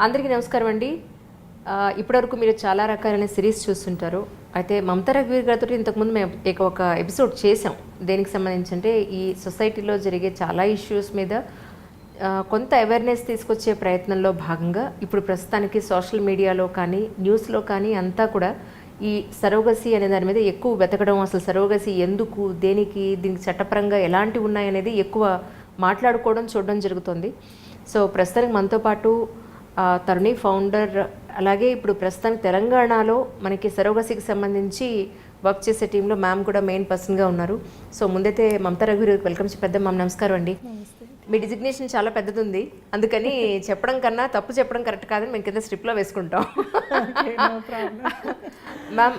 అందరికీ నమస్కారం అండి. ఇప్పటివరకు మీరు చాలా రకాలైన సిరీస్ చూస్తుంటారు. అయితే మమతా రఘువీర్ గారితో ఇంతకుముందు మేము ఒక ఎపిసోడ్ చేసాం. దేనికి సంబంధించి అంటే ఈ సొసైటీలో జరిగే చాలా ఇష్యూస్ మీద కొంత అవేర్నెస్ తీసుకొచ్చే ప్రయత్నంలో భాగంగా ఇప్పుడు ప్రస్తుతానికి సోషల్ మీడియాలో కానీ న్యూస్లో కానీ అంతా కూడా ఈ సరోగసీ అనే దాని మీద ఎక్కువ వెతకడం, అసలు సరోగసీ ఎందుకు, దేనికి, దీనికి చట్టపరంగా ఎలాంటివి ఉన్నాయనేది ఎక్కువ మాట్లాడుకోవడం, చూడడం జరుగుతుంది. సో ప్రస్తుతానికి మనతో పాటు తరుణి ఫౌండర్, అలాగే ఇప్పుడు ప్రస్తుతానికి తెలంగాణలో మనకి సరోగసీకి సంబంధించి వర్క్ చేసే టీంలో మ్యామ్ కూడా మెయిన్ పర్సన్గా ఉన్నారు. సో ముందైతే మమతా రఘువీర్ వెల్కమ్ పెద్ద మ్యామ్, నమస్కారం అండి. మీ డిజిగ్నేషన్ చాలా పెద్దది ఉంది, అందుకని చెప్పడం కన్నా తప్పు చెప్పడం కరెక్ట్ కాదని మేము కింద స్ట్రిప్లో వేసుకుంటాం. మ్యామ్,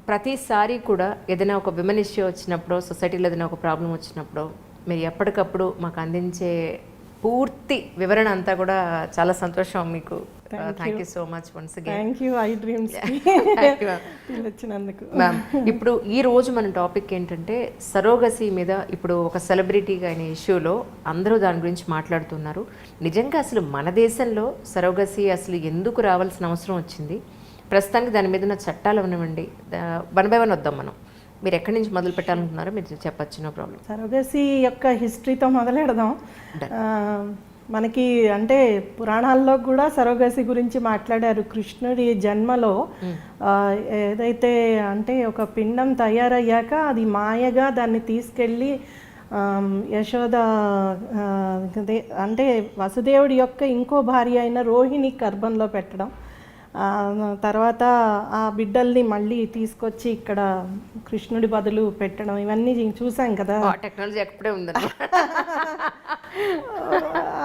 ప్రతిసారి కూడా ఏదైనా ఒక విమెన్ ఇష్యూ వచ్చినప్పుడు, సొసైటీలో ఏదైనా ఒక ప్రాబ్లం వచ్చినప్పుడు మీరు ఎప్పటికప్పుడు మాకు అందించే పూర్తి వివరణ అంతా కూడా చాలా సంతోషం. మీకు thank you so much once again. Thank you I dreams వచ్చినందుకు. మ్యామ్, ఇప్పుడు ఈ రోజు మన టాపిక్ ఏంటంటే సరోగసీ మీద. ఇప్పుడు ఒక సెలబ్రిటీగా అయిన ఇష్యూలో అందరూ దాని గురించి మాట్లాడుతున్నారు. నిజంగా అసలు మన దేశంలో సరోగసీ అసలు ఎందుకు రావాల్సిన అవసరం వచ్చింది, ప్రస్తుతానికి దాని మీద ఉన్న చట్టాలు అవనివ్వండి, 1 by 1 వద్దాం మనం. మీరు ఎక్కడి నుంచి మొదలు పెట్టాలనుకున్నారో మీరు చెప్పచ్చు, నో ప్రాబ్లం. సరోగసీ యొక్క హిస్టరీతో మొదలెడదాం. మనకి అంటే పురాణాల్లో కూడా సరోగసీ గురించి మాట్లాడారు. కృష్ణుడి జన్మలో ఏదైతే అంటే ఒక పిండం తయారయ్యాక అది మాయగా దాన్ని తీసుకెళ్ళి యశోద అంటే వసుదేవుడి యొక్క ఇంకో భార్య అయిన రోహిణి గర్భంలో పెట్టడం, తర్వాత ఆ బిడ్డల్ని మళ్ళీ తీసుకొచ్చి ఇక్కడ కృష్ణుడి బదులు పెట్టడం, ఇవన్నీ చూసాం కదా. టెక్నాలజీ ఎక్కడే ఉందండి.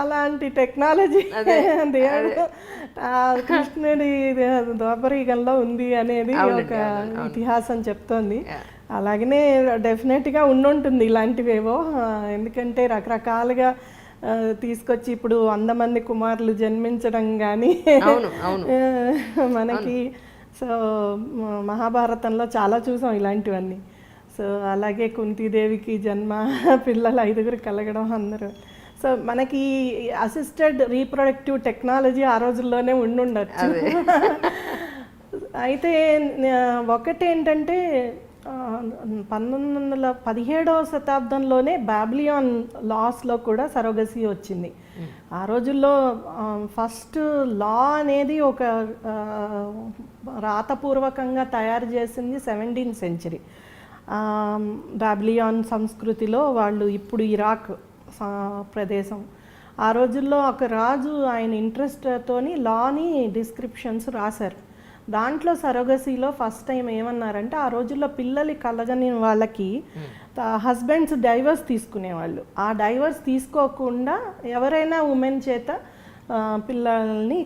అలాంటి టెక్నాలజీ దేవుడు కృష్ణుడి ద్వాపరయుగంలో ఉంది అనేది ఒక ఇతిహాసం చెప్తోంది. అలాగనే డెఫినెట్గా ఉండుంటుంది ఇలాంటివేవో. ఎందుకంటే రకరకాలుగా తీసుకొచ్చి ఇప్పుడు 100 మంది కుమారులు జన్మించడం కానీ మనకి సో మహాభారతంలో చాలా చూసాం ఇలాంటివన్నీ. సో అలాగే కుంతీదేవికి జన్మ, పిల్లలు 5 కలగడం అందరూ. సో మనకి అసిస్టెడ్ రీప్రొడక్టివ్ టెక్నాలజీ ఆ రోజుల్లోనే ఉండుండొచ్చు. అయితే ఒకటేంటంటే 1917వ శతాబ్దంలోనే బాబిలియాన్ లాస్లో కూడా సరోగసీ వచ్చింది. ఆ రోజుల్లో ఫస్ట్ లా అనేది ఒక రాతపూర్వకంగా తయారు చేసింది 17th century. బాబిలియాన్ సంస్కృతిలో వాళ్ళు, ఇప్పుడు ఇరాక్ ప్రదేశం, ఆ రోజుల్లో ఒక రాజు ఆయన ఇంట్రెస్ట్తోని లాని డిస్క్రిప్షన్స్ రాశారు. దాంట్లో సరోగసీలో ఫస్ట్ టైం ఏమన్నారంటే, ఆ రోజుల్లో పిల్లలు కలగని వాళ్ళకి హస్బెండ్స్ డైవర్స్ తీసుకునేవాళ్ళు. ఆ డైవర్స్ తీసుకోకుండా ఎవరైనా ఉమెన్ చేత పిల్లల్ని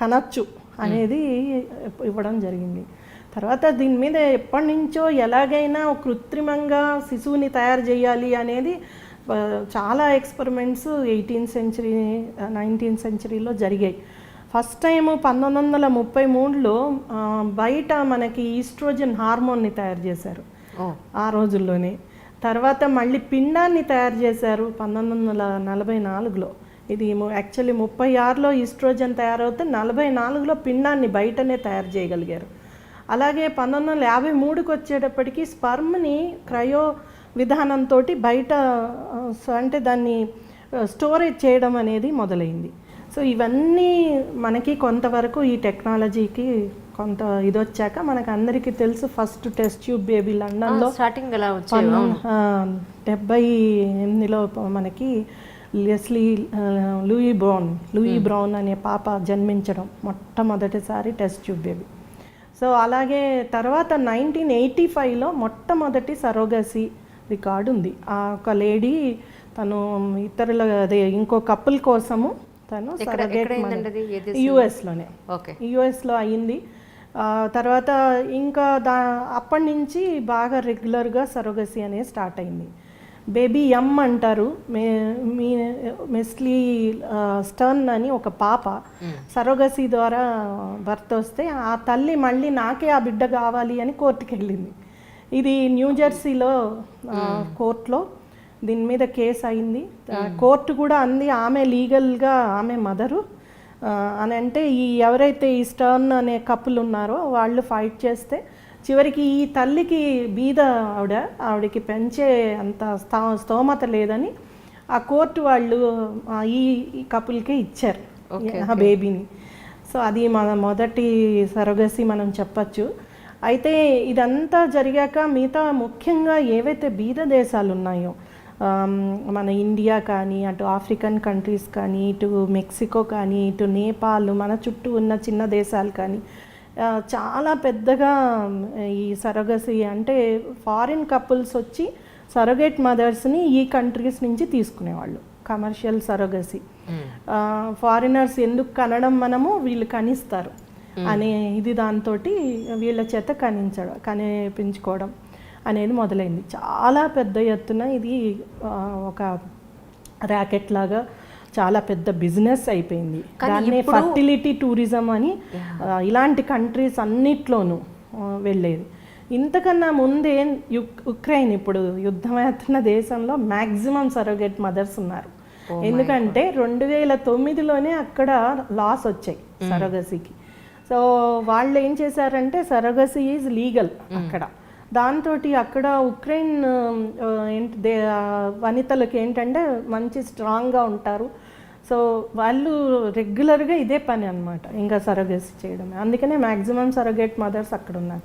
కనచ్చు అనేది ఇవ్వడం జరిగింది. తర్వాత దీని మీద ఎప్పటి నుంచో ఎలాగైనా కృత్రిమంగా శిశువుని తయారు చేయాలి అనేది చాలా ఎక్స్పెరిమెంట్స్ 18th century 19th centuryలో జరిగాయి. ఫస్ట్ టైము 1933లో బయట మనకి ఈస్ట్రోజన్ హార్మోన్ని తయారు చేశారు ఆ రోజుల్లోనే. తర్వాత మళ్ళీ పిండాన్ని తయారు చేశారు 1944లో. ఇది యాక్చువల్లీ 36లో ఈస్ట్రోజన్ తయారవుతే 44లో పిండాన్ని బయటనే తయారు చేయగలిగారు. అలాగే 1953కి వచ్చేటప్పటికి స్పర్మ్ని క్రయో విధానంతో బయట అంటే దాన్ని స్టోరేజ్ చేయడం అనేది మొదలైంది. సో ఇవన్నీ మనకి కొంతవరకు ఈ టెక్నాలజీకి కొంత ఇది వచ్చాక మనకు అందరికీ తెలుసు. ఫస్ట్ టెస్ట్ ట్యూబ్ బేబీ లండన్లో స్టార్టింగ్ 1978లో మనకి లూయి బ్రౌన్ అనే పాప జన్మించడం మొట్టమొదటిసారి టెస్ట్ ట్యూబ్ బేబీ. సో అలాగే తర్వాత 1985లో మొట్టమొదటి సరోగసీ రికార్డు ఉంది. ఆ ఒక లేడీ తను ఇతరుల ఇంకో కపుల్ కోసము తను యుఎస్లో అయ్యింది. తర్వాత ఇంకా అప్పటి నుంచి బాగా రెగ్యులర్గా సరోగసీ అనేది స్టార్ట్ అయింది. బేబీ ఎమ్ అంటారు. మెస్లీ స్టర్న్ అని ఒక పాప సరోగసీ ద్వారా బర్త్ వస్తే ఆ తల్లి మళ్ళీ నాకే ఆ బిడ్డ కావాలి అని కోర్టుకి వెళ్ళింది. ఇది న్యూజెర్సీలో కోర్టులో దీని మీద కేసు అయింది. కోర్టు కూడా అంది ఆమె లీగల్గా ఆమె మదరు, అని అంటే ఈ ఎవరైతే ఈ స్టర్న్ అనే కపుల్ ఉన్నారో వాళ్ళు ఫైట్ చేస్తే చివరికి ఈ తల్లికి బీద ఆవిడకి పెంచే అంత స్తోమత లేదని ఆ కోర్టు వాళ్ళు ఈ కపుల్కే ఇచ్చారు ఆ బేబీని. సో అది మన మొదటి సరోగసీ మనం చెప్పచ్చు. అయితే ఇదంతా జరిగాక మిగతా ముఖ్యంగా ఏవైతే బీద దేశాలు ఉన్నాయో, మన ఇండియా కానీ, అటు ఆఫ్రికన్ కంట్రీస్ కానీ, ఇటు మెక్సికో కానీ, ఇటు నేపాల్, మన చుట్టూ ఉన్న చిన్న దేశాలు కానీ చాలా పెద్దగా ఈ సరోగసీ అంటే ఫారిన్ కపుల్స్ వచ్చి సరోగేట్ మదర్స్ని ఈ కంట్రీస్ నుంచి తీసుకునేవాళ్ళు. Commercial surrogacy. ఫారినర్స్ ఎందుకు కనడం, మనము వీళ్ళు కనిస్తారు అనే ఇది దాంతో వీళ్ళ చేత కనిపించుకోవడం అనేది మొదలైంది. చాలా పెద్ద ఎత్తున ఇది ఒక ర్యాకెట్ లాగా చాలా పెద్ద బిజినెస్ అయిపోయింది. దాన్ని ఫర్టిలిటీ టూరిజం అని ఇలాంటి కంట్రీస్ అన్నిట్లోనూ వెళ్ళేది. ఇంతకన్నా ముందే ఉక్రెయిన్ ఇప్పుడు యుద్ధమవుతున్న దేశంలో మ్యాక్సిమం సరోగేట్ మదర్స్ ఉన్నారు. ఎందుకంటే 2009లోనే అక్కడ లాస్ వచ్చాయి సరోగసీకి. సో వాళ్ళు ఏం చేశారంటే సరోగసీ ఈజ్ లీగల్ అక్కడ. దాంతో అక్కడ ఉక్రెయిన్ వనితలకు ఏంటంటే మంచి స్ట్రాంగ్గా ఉంటారు. సో వాళ్ళు రెగ్యులర్గా ఇదే పని అనమాట, ఇంకా సరోగసీ చేయడమే. అందుకనే మ్యాక్సిమం సరోగేట్ మదర్స్ అక్కడ ఉన్నారు.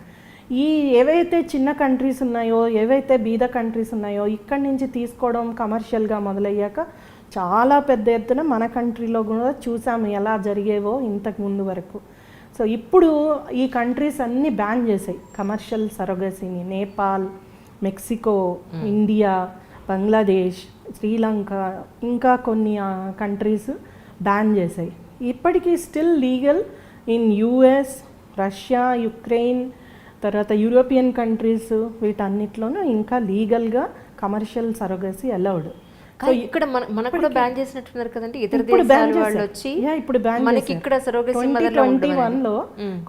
ఈ ఏవైతే చిన్న కంట్రీస్ ఉన్నాయో, ఏవైతే బీద కంట్రీస్ ఉన్నాయో, ఇక్కడి నుంచి తీసుకోవడం కమర్షియల్గా మొదలయ్యాక చాలా పెద్ద ఎత్తున మన కంట్రీలో కూడా చూసాము ఎలా జరిగేవో ఇంతకు ముందు వరకు. సో ఇప్పుడు ఈ కంట్రీస్ అన్నీ బ్యాన్ చేసాయి కమర్షియల్ సరోగసీని. నేపాల్, మెక్సికో, ఇండియా, బంగ్లాదేశ్, శ్రీలంక, ఇంకా కొన్ని కంట్రీస్ బ్యాన్ చేసాయి. ఇప్పటికీ still legal in US, Russia, Ukraine, తర్వాత యూరోపియన్ కంట్రీస్, వీటన్నిటిలోనూ ఇంకా లీగల్గా కమర్షియల్ సరోగసీ అలౌడ్. ఇక్కడ మనకు కూడా బ్యాన్ చేసినట్టున్నారు కదండి ఇతర దేశాల వాళ్ళు వచ్చి. ఇప్పుడు మనకి ఇక్కడ 2021లో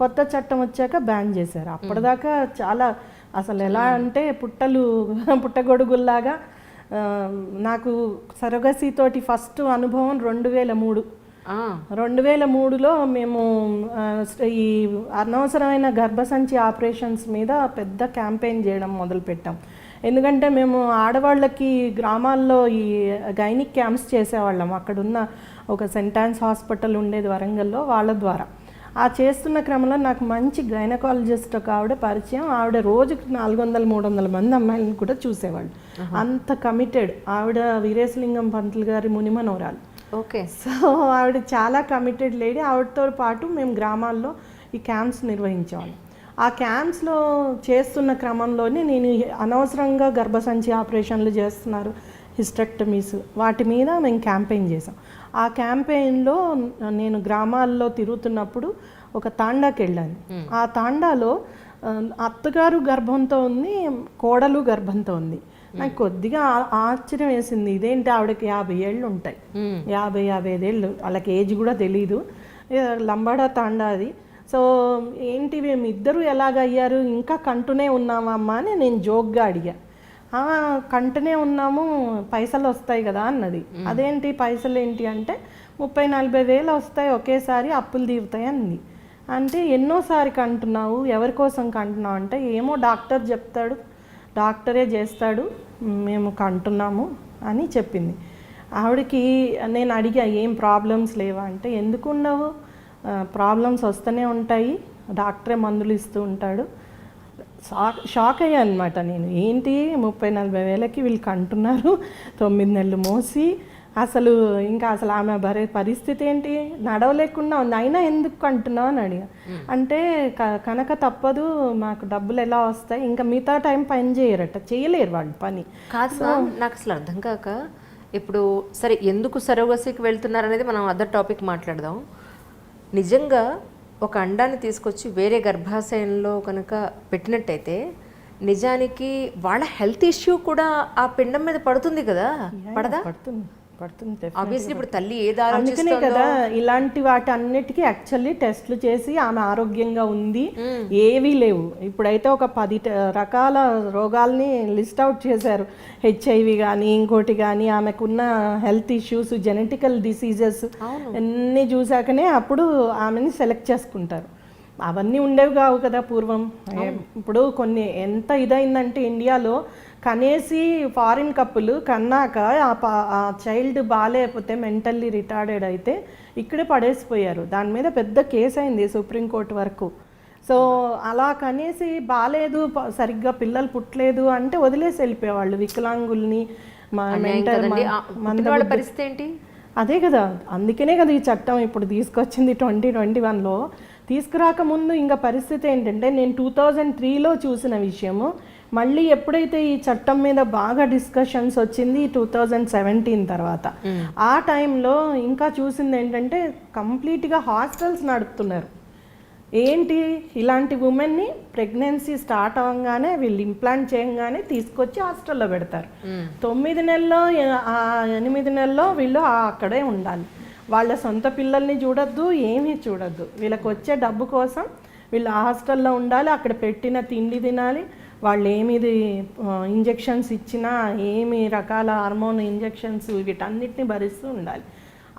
కొత్త చట్టం వచ్చాక బ్యాన్ చేశారు. అప్పటిదాకా చాలా అసలు ఎలా అంటే పుట్టగొడుగుల్లాగా. నాకు సరోగసీ తోటి ఫస్ట్ అనుభవం 2003లో మేము ఈ అనవసరమైన గర్భసంచి ఆపరేషన్స్ మీద పెద్ద క్యాంపెయిన్ చేయడం మొదలుపెట్టాం. ఎందుకంటే మేము ఆడవాళ్ళకి గ్రామాల్లో ఈ గైనిక్ క్యాంప్స్ చేసేవాళ్ళం. అక్కడున్న ఒక సెంటాన్స్ హాస్పిటల్ ఉండేది వరంగల్లో, వాళ్ళ ద్వారా. ఆ చేస్తున్న క్రమంలో నాకు మంచి గైనకాలజిస్ట్ ఒక ఆవిడ పరిచయం. ఆవిడ రోజుకి 400-300 మంది అమ్మాయిలను కూడా చూసేవాళ్ళు. అంత కమిటెడ్ ఆవిడ. వీరేశలింగం పంతులు గారి మునిమనోరాలు. ఓకే. సో ఆవిడ చాలా కమిటెడ్ లేడీ. ఆవిడతో పాటు మేము గ్రామాల్లో ఈ క్యాంప్స్ నిర్వహించేవాళ్ళం. ఆ క్యాంప్స్లో చేస్తున్న క్రమంలోనే నేను అనవసరంగా గర్భసంచి ఆపరేషన్లు చేస్తున్నారు, హిస్టెక్టమీస్, వాటి మీద మేము క్యాంపెయిన్ చేసాం. ఆ క్యాంపెయిన్లో నేను గ్రామాల్లో తిరుగుతున్నప్పుడు ఒక తాండాకి వెళ్ళాను. ఆ తాండాలో అత్తగారు గర్భంతో ఉంది, కోడలు గర్భంతో ఉంది. నాకు కొద్దిగా ఆశ్చర్యం వేసింది. ఇదేంటి, ఆవిడకి 50 ఏళ్ళు ఉంటాయి, 50-55 ఏళ్ళు, వాళ్ళకి ఏజ్ కూడా తెలీదు. లంబాడా తాండా అది. సో ఏంటి మేము ఇద్దరు ఎలాగయ్యారు, ఇంకా కంటూనే ఉన్నామా అమ్మా అని నేను జోక్గా అడిగా. కంటూనే ఉన్నాము, పైసలు వస్తాయి కదా అన్నది. అదేంటి పైసలు ఏంటి అంటే 30-40 వేలు వస్తాయి ఒకేసారి, అప్పులు తీరుతాయి అన్నది. అంటే ఎన్నోసారి కంటున్నావు, ఎవరి కోసం కంటున్నావు అంటే ఏమో డాక్టర్ చెప్తాడు, డాక్టరే చేస్తాడు, మేము కంటున్నాము అని చెప్పింది. ఆవిడకి నేను అడిగా ఏం ప్రాబ్లమ్స్ లేవా అంటే ఎందుకు ఉండవు, ప్రాబ్లమ్స్ వస్తూనే ఉంటాయి, డాక్టరే మందులు ఇస్తూ ఉంటాడు. షాక్ అయ్యా అనమాట నేను. ఏంటి 30-40 వేలకి వీళ్ళు కంటున్నారు, 9 నెలలు మోసి, అసలు ఇంకా అసలు ఆమె పరిస్థితి ఏంటి, నడవలేకుండా ఉంది, అయినా ఎందుకు కంటున్నావు అని అడిగా. అంటే కనుక తప్పదు, మాకు డబ్బులు ఎలా వస్తాయి, ఇంకా మిగతా టైం పని చేయరట, చేయలేరు వాళ్ళు పని. కాదు నాకు అసలు అర్థం కాక, ఇప్పుడు సరే ఎందుకు సరోగసీకి వెళ్తున్నారు అనేది మనం అదర్ టాపిక్ మాట్లాడదాం. నిజంగా ఒక అండాన్ని తీసుకొచ్చి వేరే గర్భాశయంలో కనుక పెట్టినట్టయితే నిజానికి వాళ్ళ హెల్త్ ఇష్యూ కూడా ఆ పిండం మీద పడుతుంది కదా, పడదా? పడుతుంది. పడుతుంది. ఆబ్వియస్లీ ఇప్పుడు తల్లి ఏది అందుకనే ఆలోచిస్తుందో కదా ఇలాంటి వాటి అన్నిటికీ యాక్చువల్లీ టెస్ట్లు చేసి ఆమె ఆరోగ్యంగా ఉంది, ఏవీ లేవు. ఇప్పుడైతే ఒక 10 రకాల రోగాల్ని లిస్ట్ అవుట్ చేశారు. హెచ్ఐవి కానీ ఇంకోటి కానీ ఆమెకున్న హెల్త్ ఇష్యూస్, జెనెటికల్ డిసీజెస్ అన్నీ చూసాకనే అప్పుడు ఆమెని సెలెక్ట్ చేసుకుంటారు. అవన్నీ ఉండేవి కావు కదా పూర్వం. ఇప్పుడు కొన్ని ఎంత ఇదైందంటే ఇండియాలో కనేసి ఫారిన్ కప్పులు కన్నాక ఆ చైల్డ్ బాగాలేకపోతే మెంటల్లీ రిటార్డెడ్ అయితే ఇక్కడే పడేసిపోయారు. దాని మీద పెద్ద కేసు అయింది సుప్రీంకోర్టు వరకు. సో అలా కనేసి బాగాలేదు, సరిగ్గా పిల్లలు పుట్టలేదు అంటే వదిలేసి వెళ్ళిపోయేవాళ్ళు వికలాంగుల్ని. పరిస్థితి ఏంటి? అదే కదా, అందుకనే కదా ఈ చట్టం ఇప్పుడు తీసుకొచ్చింది 2021లో. తీసుకురాకముందు ఇంకా పరిస్థితి ఏంటంటే నేను 2003లో చూసిన విషయము. మళ్ళీ ఎప్పుడైతే ఈ చట్టం మీద బాగా డిస్కషన్స్ వచ్చింది 2017 తర్వాత, ఆ టైంలో ఇంకా చూసింది ఏంటంటే కంప్లీట్గా హాస్టల్స్ నడుపుతున్నారు. ఏంటి, ఇలాంటి ఉమెన్ని ప్రెగ్నెన్సీ స్టార్ట్ అవ్వగానే వీళ్ళు ఇంప్లాంట్ చేయగానే తీసుకొచ్చి హాస్టల్లో పెడతారు. 9 నెలల్లో 8 నెలల్లో వీళ్ళు అక్కడే ఉండాలి. వాళ్ళ సొంత పిల్లల్ని చూడొద్దు, ఏమీ చూడొద్దు. వీళ్ళకి వచ్చే డబ్బు కోసం వీళ్ళు హాస్టల్లో ఉండాలి, అక్కడ పెట్టిన తిండి తినాలి. వాళ్ళు ఏమిది ఇంజెక్షన్స్ ఇచ్చినా, ఏమి రకాల హార్మోన్ ఇంజెక్షన్స్ వీటన్నిటిని భరిస్తూ ఉండాలి.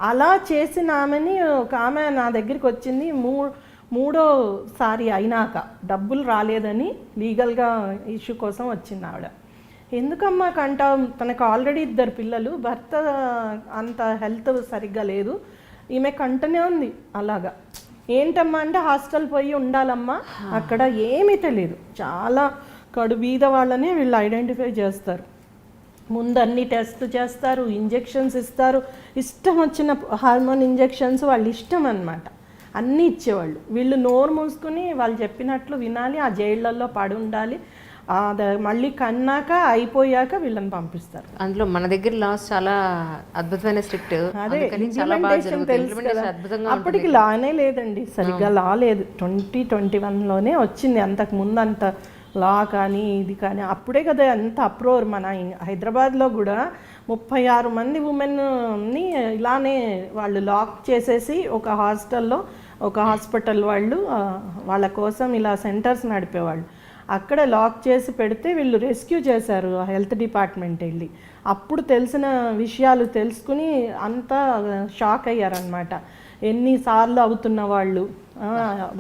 అలా చేసిన ఆమెని ఒక ఆమె నా దగ్గరికి వచ్చింది. మూడోసారి అయినాక డబ్బులు రాలేదని లీగల్గా ఇష్యూ కోసం వచ్చింది ఆవిడ. ఎందుకమ్మా కంటావు, తనకు ఆల్రెడీ 2 పిల్లలు, భర్త అంత హెల్త్ సరిగ్గా లేదు, ఈమె కంటనే ఉంది అలాగా. ఏంటమ్మా అంటే హాస్టల్ పోయి ఉండాలమ్మా, అక్కడ ఏమీ తెలియదు. చాలా కడుబీద వాళ్ళని వీళ్ళు ఐడెంటిఫై చేస్తారు. ముందు అన్ని టెస్ట్ చేస్తారు, ఇంజెక్షన్స్ ఇస్తారు, ఇష్టం వచ్చిన హార్మోన్ ఇంజెక్షన్స్ వాళ్ళు ఇష్టం అన్నమాట, అన్నీ ఇచ్చేవాళ్ళు. వీళ్ళు నోరు మూసుకుని వాళ్ళు చెప్పినట్లు వినాలి, ఆ జైళ్ళల్లో పడి ఉండాలి. మళ్ళీ కన్నాక అయిపోయాక వీళ్ళని పంపిస్తారు. అందులో మన దగ్గర లాస్ చాలా అద్భుతమైన స్ట్రిక్ట్. అదే ఇంప్లిమెంటేషన్ తెలుసు కదా, అప్పటికి లానే లేదండి, సరిగ్గా లా లేదు. 2021లోనే వచ్చింది. అంతకు ముందు అంత లా కానీ ఇది కానీ అప్పుడే కదా ఎంత అప్రోర్. మన హైదరాబాద్లో కూడా 36 మంది ఉమెన్ని ఇలానే వాళ్ళు లాక్ చేసేసి ఒక హాస్టల్లో, ఒక హాస్పిటల్ వాళ్ళు వాళ్ళ కోసం ఇలా సెంటర్స్ నడిపేవాళ్ళు. అక్కడ లాక్ చేసి పెడితే వీళ్ళు రెస్క్యూ చేశారు హెల్త్ డిపార్ట్మెంట్ వెళ్ళి. అప్పుడు తెలిసిన విషయాలు తెలుసుకుని అంతా షాక్ అయ్యారనమాట. ఎన్నిసార్లు అవుతున్న వాళ్ళు,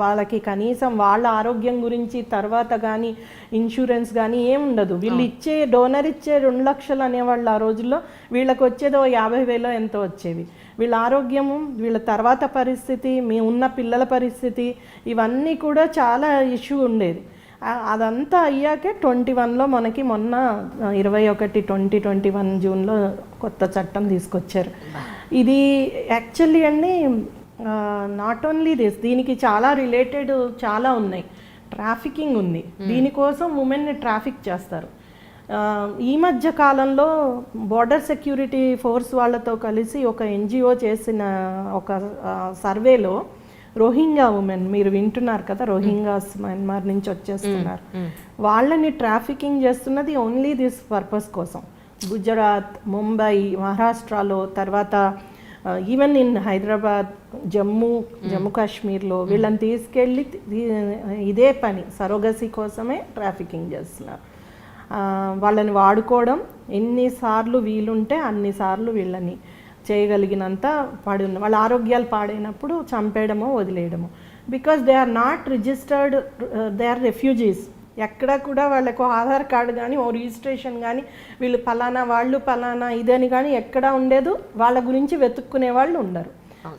వాళ్ళకి కనీసం వాళ్ళ ఆరోగ్యం గురించి తర్వాత కానీ ఇన్సూరెన్స్ కానీ ఏముండదు. వీళ్ళు డోనర్ ఇచ్చే 2 లక్షలు అనేవాళ్ళు ఆ రోజుల్లో, వీళ్ళకి వచ్చేదో 50,000 ఎంతో వచ్చేవి. వీళ్ళ ఆరోగ్యము, వీళ్ళ తర్వాత పరిస్థితి, ఉన్న పిల్లల పరిస్థితి, ఇవన్నీ కూడా చాలా ఇష్యూ ఉండేది. అదంతా అయ్యాకే 21లో మనకి మొన్న 2021 జూన్లో కొత్త చట్టం తీసుకొచ్చారు. ఇది యాక్చువల్లీ అండి నాట్ ఓన్లీ దీనికి చాలా రిలేటెడ్ చాలా ఉన్నాయి. ట్రాఫికింగ్ ఉంది, దీనికోసం ఉమెన్ని ట్రాఫిక్ చేస్తారు. ఈ మధ్య కాలంలో బోర్డర్ సెక్యూరిటీ ఫోర్స్ వాళ్ళతో కలిసి ఒక ఎన్జిఓ చేసిన ఒక సర్వేలో రోహింగ్యా ఉమెన్, మీరు వింటున్నారు కదా, రోహింగ్యాస్ మయన్మార్ నుంచి వచ్చేస్తున్నారు, వాళ్ళని ట్రాఫికింగ్ చేస్తున్నది ఓన్లీ దిస్ పర్పస్ కోసం. గుజరాత్, ముంబై, మహారాష్ట్రలో, తర్వాత ఈవెన్ ఇన్ హైదరాబాద్, జమ్మూ కాశ్మీర్లో వీళ్ళని తీసుకెళ్ళి ఇదే పని సరోగసీ కోసమే ట్రాఫికింగ్ చేస్తున్నారు. వాళ్ళని వాడుకోవడం, ఎన్నిసార్లు వీలుంటే అన్నిసార్లు వీళ్ళని చేయగలిగినంత వాళ్ళ ఆరోగ్యాలు పాడైనప్పుడు చంపేయడమో వదిలేయడమో. Because they are not registered, they are refugees. ఎక్కడ కూడా వాళ్ళకు ఆధార్ కార్డు కానీ ఓ రిజిస్ట్రేషన్ కానీ వీళ్ళు పలానా వాళ్ళు పలానా ఇదని కానీ ఎక్కడా ఉండేదు. వాళ్ళ గురించి వెతుక్కునే వాళ్ళు ఉండరు.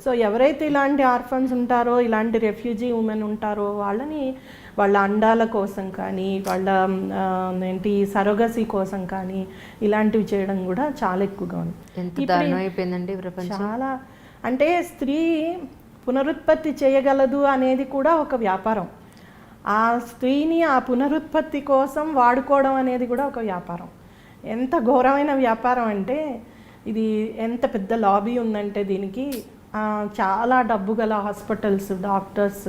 సో ఎవరైతే ఇలాంటి ఆర్ఫన్స్ ఉంటారో, ఇలాంటి రెఫ్యూజీ ఉమెన్ ఉంటారో వాళ్ళని వాళ్ళ అండాల కోసం కానీ, వాళ్ళ ఏంటి సరోగసీ కోసం కానీ ఇలాంటివి చేయడం కూడా చాలా ఎక్కువగా ఉంది. చాలా అంటే స్త్రీ పునరుత్పత్తి చేయగలదు అనేది కూడా ఒక వ్యాపారం. ఆ స్త్రీని ఆ పునరుత్పత్తి కోసం వాడుకోవడం అనేది కూడా ఒక వ్యాపారం. ఎంత ఘోరమైన వ్యాపారం అంటే, ఇది ఎంత పెద్ద లాబీ ఉందంటే దీనికి చాలా డబ్బు గల హాస్పిటల్స్, డాక్టర్స్,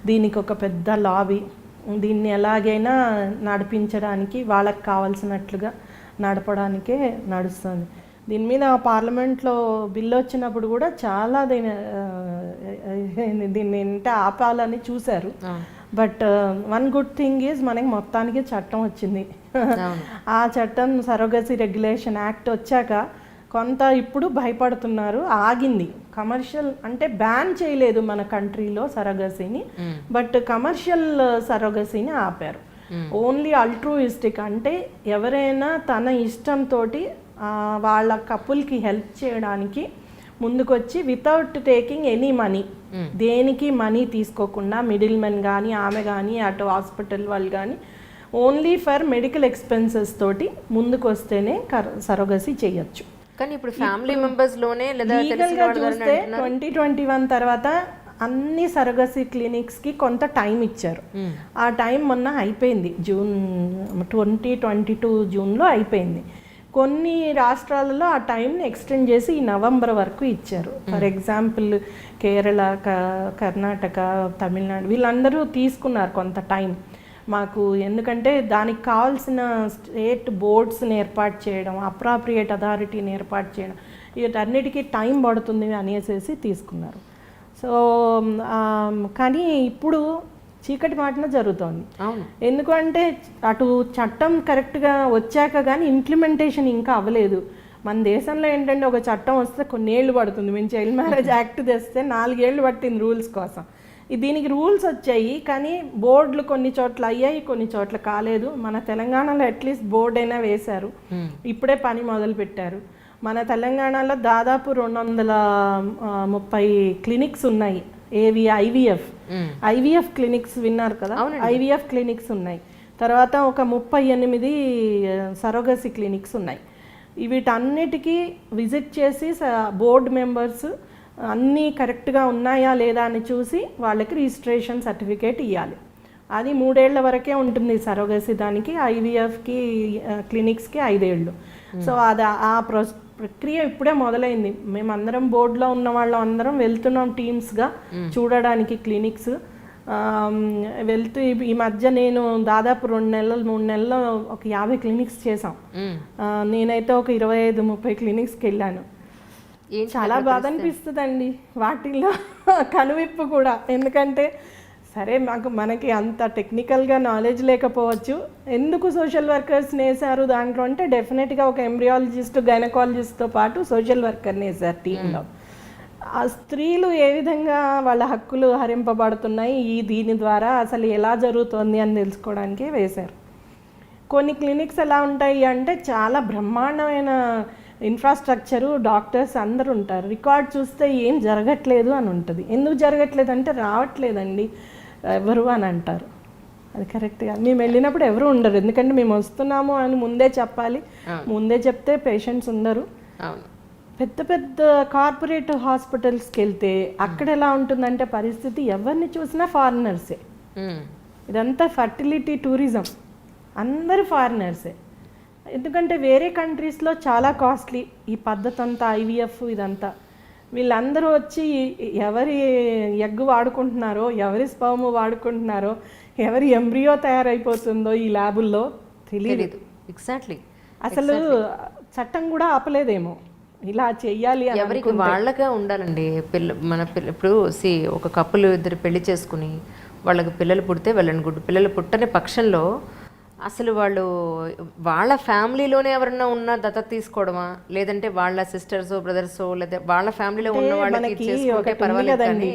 దీనికి ఒక పెద్ద లాబీ. దీన్ని ఎలాగైనా నడిపించడానికి వాళ్ళకి కావాల్సినట్లుగా నడపడానికే నడుస్తుంది. దీని మీద పార్లమెంట్లో బిల్లు వచ్చినప్పుడు కూడా చాలా దీన్ని అంటే ఆపాలని చూశారు. But one good thing is మనకి మొత్తానికి చట్టం వచ్చింది. ఆ చట్టం సరోగసీ రెగ్యులేషన్ యాక్ట్ వచ్చాక కొంత ఇప్పుడు భయపడుతున్నారు, ఆగింది. కమర్షియల్ అంటే బ్యాన్ చేయలేదు మన కంట్రీలో సరోగసీని, బట్ కమర్షియల్ సరోగసీని ఆపారు. ఓన్లీ అల్ట్రూయిస్టిక్ అంటే ఎవరైనా తన ఇష్టంతో వాళ్ళ కపుల్కి హెల్ప్ చేయడానికి ముందుకొచ్చి వితౌట్ టేకింగ్ ఎనీ మనీ, దేనికి మనీ తీసుకోకుండా మిడిల్ మెన్ కానీ ఆమె కానీ అటు హాస్పిటల్ వాళ్ళు కానీ ఓన్లీ ఫర్ మెడికల్ ఎక్స్పెన్సెస్ తోటి ముందుకు వస్తేనే సరోగసీ చేయొచ్చు. కానీ ఇప్పుడు ఫ్యామిలీ మెంబర్స్ లోనే లేదా లీగల్గా చూస్తే 2021 తర్వాత అన్ని సరోగసీ క్లినిక్స్కి కొంత టైం ఇచ్చారు. ఆ టైం మొన్న అయిపోయింది, జూన్ 2022 జూన్లో అయిపోయింది. కొన్ని రాష్ట్రాలలో ఆ టైంని ఎక్స్టెండ్ చేసి ఈ నవంబర్ వరకు ఇచ్చారు. ఫర్ ఎగ్జాంపుల్ కేరళ, కర్ణాటక, తమిళనాడు వీళ్ళందరూ తీసుకున్నారు కొంత టైం మాకు. ఎందుకంటే దానికి కావాల్సిన స్టేట్ బోర్డ్స్ని ఏర్పాటు చేయడం, అప్రాప్రియేట్ అథారిటీని ఏర్పాటు చేయడం, వీటన్నిటికీ టైం పడుతుంది అనేసి తీసుకున్నారు. సో కానీ ఇప్పుడు చీకటి మాటన జరుగుతోంది. ఎందుకంటే అటు చట్టం కరెక్ట్గా వచ్చాక కానీ ఇంప్లిమెంటేషన్ ఇంకా అవ్వలేదు. మన దేశంలో ఏంటంటే ఒక చట్టం వస్తే కొన్నేళ్ళు పడుతుంది. మేము చైల్డ్ మ్యారేజ్ యాక్ట్ తెస్తే 4 ఏళ్ళు పట్టింది రూల్స్ కోసం. దీనికి రూల్స్ వచ్చాయి కానీ బోర్డులు కొన్ని చోట్ల అయ్యాయి, కొన్ని చోట్ల కాలేదు. మన తెలంగాణలో అట్లీస్ట్ బోర్డు అయినా వేశారు, ఇప్పుడే పని మొదలు పెట్టారు. మన తెలంగాణలో దాదాపు 230 క్లినిక్స్ ఉన్నాయి. ఏవి ఐవీఎఫ్ క్లినిక్స్ విన్నారు కదా, ఐవీఎఫ్ క్లినిక్స్ ఉన్నాయి. తర్వాత ఒక 38 సరోగసీ క్లినిక్స్ ఉన్నాయి. వీటన్నిటికీ విజిట్ చేసి బోర్డు మెంబర్స్ అన్నీ కరెక్ట్గా ఉన్నాయా లేదా అని చూసి వాళ్ళకి రిజిస్ట్రేషన్ సర్టిఫికేట్ ఇవ్వాలి. అది 3 ఏళ్ల వరకే ఉంటుంది సరోగసీ. దానికి ఐవీఎఫ్కి క్లినిక్స్కి 5 ఏళ్ళు. సో అది ఆ ప్రక్రియ ఇప్పుడే మొదలైంది. మేమందరం బోర్డులో ఉన్న వాళ్ళం అందరం వెళ్తున్నాం టీమ్స్గా చూడడానికి క్లినిక్స్ వెళ్తూ. ఈ మధ్య నేను దాదాపు 2 నెలలు 3 నెలల్లో ఒక 50 క్లినిక్స్ చేసాం. నేనైతే ఒక 25-30 క్లినిక్స్కి వెళ్ళాను. చాలా బాధ అనిపిస్తుందండి వాటిల్లో కనువిప్పు కూడా. ఎందుకంటే సరే మనకి అంత టెక్నికల్గా నాలెడ్జ్ లేకపోవచ్చు. ఎందుకు సోషల్ వర్కర్స్ని వేశారు దాంట్లో అంటే డెఫినెట్గా ఒక ఎంబ్రియాలజిస్ట్, గైనకాలజిస్ట్తో పాటు సోషల్ వర్కర్ని వేశారు టీంలో. ఆ స్త్రీలు ఏ విధంగా వాళ్ళ హక్కులు హరింపబడుతున్నాయి దీని ద్వారా అసలు ఎలా జరుగుతోంది అని తెలుసుకోవడానికి వేశారు. కొన్ని క్లినిక్స్ ఎలా ఉంటాయి అంటే చాలా బ్రహ్మాండమైన ఇన్ఫ్రాస్ట్రక్చరు, డాక్టర్స్ అందరూ ఉంటారు. రికార్డ్ చూస్తే ఏం జరగట్లేదు అని ఉంటుంది. ఎందుకు జరగట్లేదు అంటే రావట్లేదండి ఎవరు అని అంటారు. అది కరెక్ట్గా మేము వెళ్ళినప్పుడు ఎవరు ఉండరు, ఎందుకంటే మేము వస్తున్నాము అని ముందే చెప్పాలి. ముందే చెప్తే పేషెంట్స్ ఉండరు. పెద్ద పెద్ద కార్పొరేట్ హాస్పిటల్స్కి వెళ్తే అక్కడ ఎలా ఉంటుందంటే పరిస్థితి ఎవరిని చూసినా ఫారినర్సే. ఇదంతా ఫర్టిలిటీ టూరిజం, అందరూ ఫారినర్సే. ఎందుకంటే వేరే కంట్రీస్లో చాలా కాస్ట్లీ ఈ పద్ధతి అంతా, ఐవీఎఫ్ ఇదంతా. వీళ్ళందరూ వచ్చి ఎవరి ఎగ్ వాడుకుంటున్నారో, ఎవరి స్పర్మ్ వాడుకుంటున్నారో, ఎవరి ఎంబ్రియో తయారైపోతుందో ఈ ల్యాబుల్లో తెలియదు. ఎగ్జాక్ట్లీ. అసలు చట్టం కూడా ఆపలేదేమో ఇలా చెయ్యాలి. ఎవరికి వాళ్ళగా ఉండాలండి. ఇప్పుడు ఒక కప్పులు ఇద్దరు పెళ్లి చేసుకుని వాళ్ళకి పిల్లలు పుడితే వెళ్ళండి గుడ్. పిల్లలు పుట్టని పక్షంలో అసలు వాళ్ళు వాళ్ళ ఫ్యామిలీలోనే ఎవరన్నా ఉన్న దత్తత తీసుకోవడమా, లేదంటే వాళ్ళ సిస్టర్స్ బ్రదర్స్ లేదా వాళ్ళ ఫ్యామిలీలో ఉన్న వాళ్ళకి చేసుకుంటే పర్వాలేదు. కానీ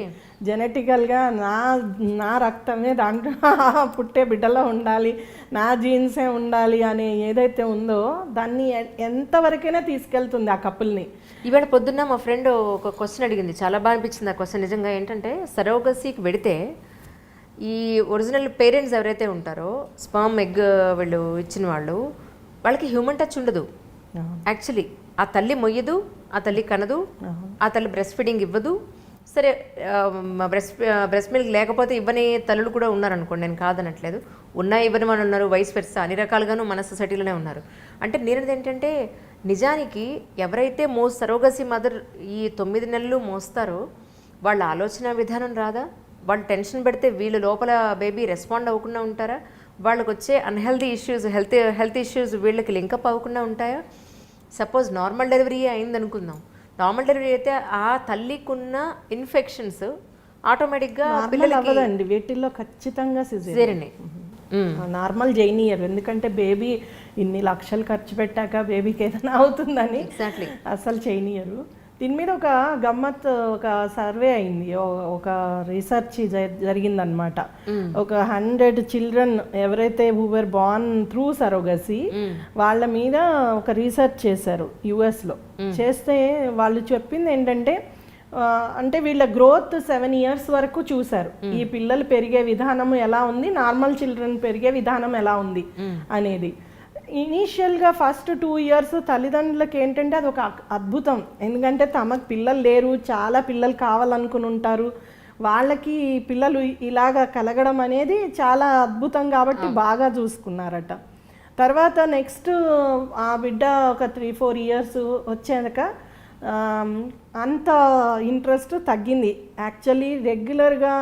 జెనెటికల్గా నా రక్తమే దాంట్లో పుట్టే బిడ్డలో ఉండాలి, నా జీన్సే ఉండాలి అనే ఏదైతే ఉందో దాన్ని ఎంతవరకైనా తీసుకెళ్తుంది ఆ కపుల్ని. ఇవాళ పొద్దున్న మా ఫ్రెండ్ ఒక క్వశ్చన్ అడిగింది, చాలా బాగా అనిపించింది ఆ క్వశ్చన్. నిజంగా ఏంటంటే సరోగసీకి వెడితే ఈ ఒరిజినల్ పేరెంట్స్ ఎవరైతే ఉంటారో స్పర్మ్ ఎగ్ వీళ్ళు ఇచ్చిన వాళ్ళకి హ్యూమన్ టచ్ ఉండదు. యాక్చువల్లీ ఆ తల్లి మొయ్యదు, ఆ తల్లి కనదు, ఆ తల్లి బ్రెస్ట్ ఫీడింగ్ ఇవ్వదు. సరే బ్రెస్ట్ మిల్క్ లేకపోతే ఇవ్వని తల్లులు కూడా ఉన్నారనుకోండి, నేను కాదనట్లేదు. ఇవ్వని వాళ్ళు ఉన్నారు, వైస్ వెర్సా అన్ని రకాలుగాను మన సొసైటీలోనే ఉన్నారు. అంటే నేనది ఏంటంటే నిజానికి ఎవరైతే సరోగసీ మదర్ ఈ 9 నెలలు మోస్తారో వాళ్ళ ఆలోచన విధానం రాదా? వాళ్ళు టెన్షన్ పెడితే వీళ్ళు లోపల బేబీ రెస్పాండ్ అవ్వకుండా ఉంటారా? వాళ్ళకి వచ్చే అన్హెల్తీ ఇష్యూస్, హెల్త్ ఇష్యూస్ వీళ్ళకి లింకప్ అవ్వకుండా ఉంటాయా? సపోజ్ నార్మల్ డెలివరీ అయింది అనుకుందాం, నార్మల్ డెలివరీ అయితే ఆ తల్లికున్న ఇన్ఫెక్షన్స్ ఆటోమేటిక్గా పిల్లలు అవ్వదండి, వీటిల్లో ఖచ్చితంగా సిజేరియనే నార్మల్ చేయనీయరు. ఎందుకంటే బేబీ ఇన్ని లక్షలు ఖర్చు పెట్టాక బేబీకి ఏదైనా అవుతుందని ఎగ్జాక్ట్లీ అసలు చేయనీయరు. దీని మీద ఒక గమ్మత్, ఒక సర్వే అయింది, ఒక రీసెర్చ్ జరిగిందనమాట. ఒక 100 చిల్డ్రన్ ఎవరైతే who were born through surrogacy వాళ్ళ మీద ఒక రీసెర్చ్ చేశారు యుఎస్లో. చేస్తే వాళ్ళు చెప్పింది ఏంటంటే, అంటే వీళ్ళ గ్రోత్ 7 years వరకు చూశారు. ఈ పిల్లలు పెరిగే విధానం ఎలా ఉంది, నార్మల్ చిల్డ్రన్ పెరిగే విధానం ఎలా ఉంది అనేది. ఇనీషియల్గా ఫస్ట్ 2 years తల్లిదండ్రులకి ఏంటంటే అది ఒక అద్భుతం. ఎందుకంటే తమకు పిల్లలు లేరు, చాలా పిల్లలు కావాలనుకుని ఉంటారు, వాళ్ళకి పిల్లలు ఇలాగా కలగడం అనేది చాలా అద్భుతం కాబట్టి బాగా చూసుకున్నారట. తర్వాత నెక్స్ట్ ఆ బిడ్డ ఒక 3-4 years వచ్చాక అంత ఇంట్రెస్ట్ తగ్గింది. యాక్చువల్లీ రెగ్యులర్గా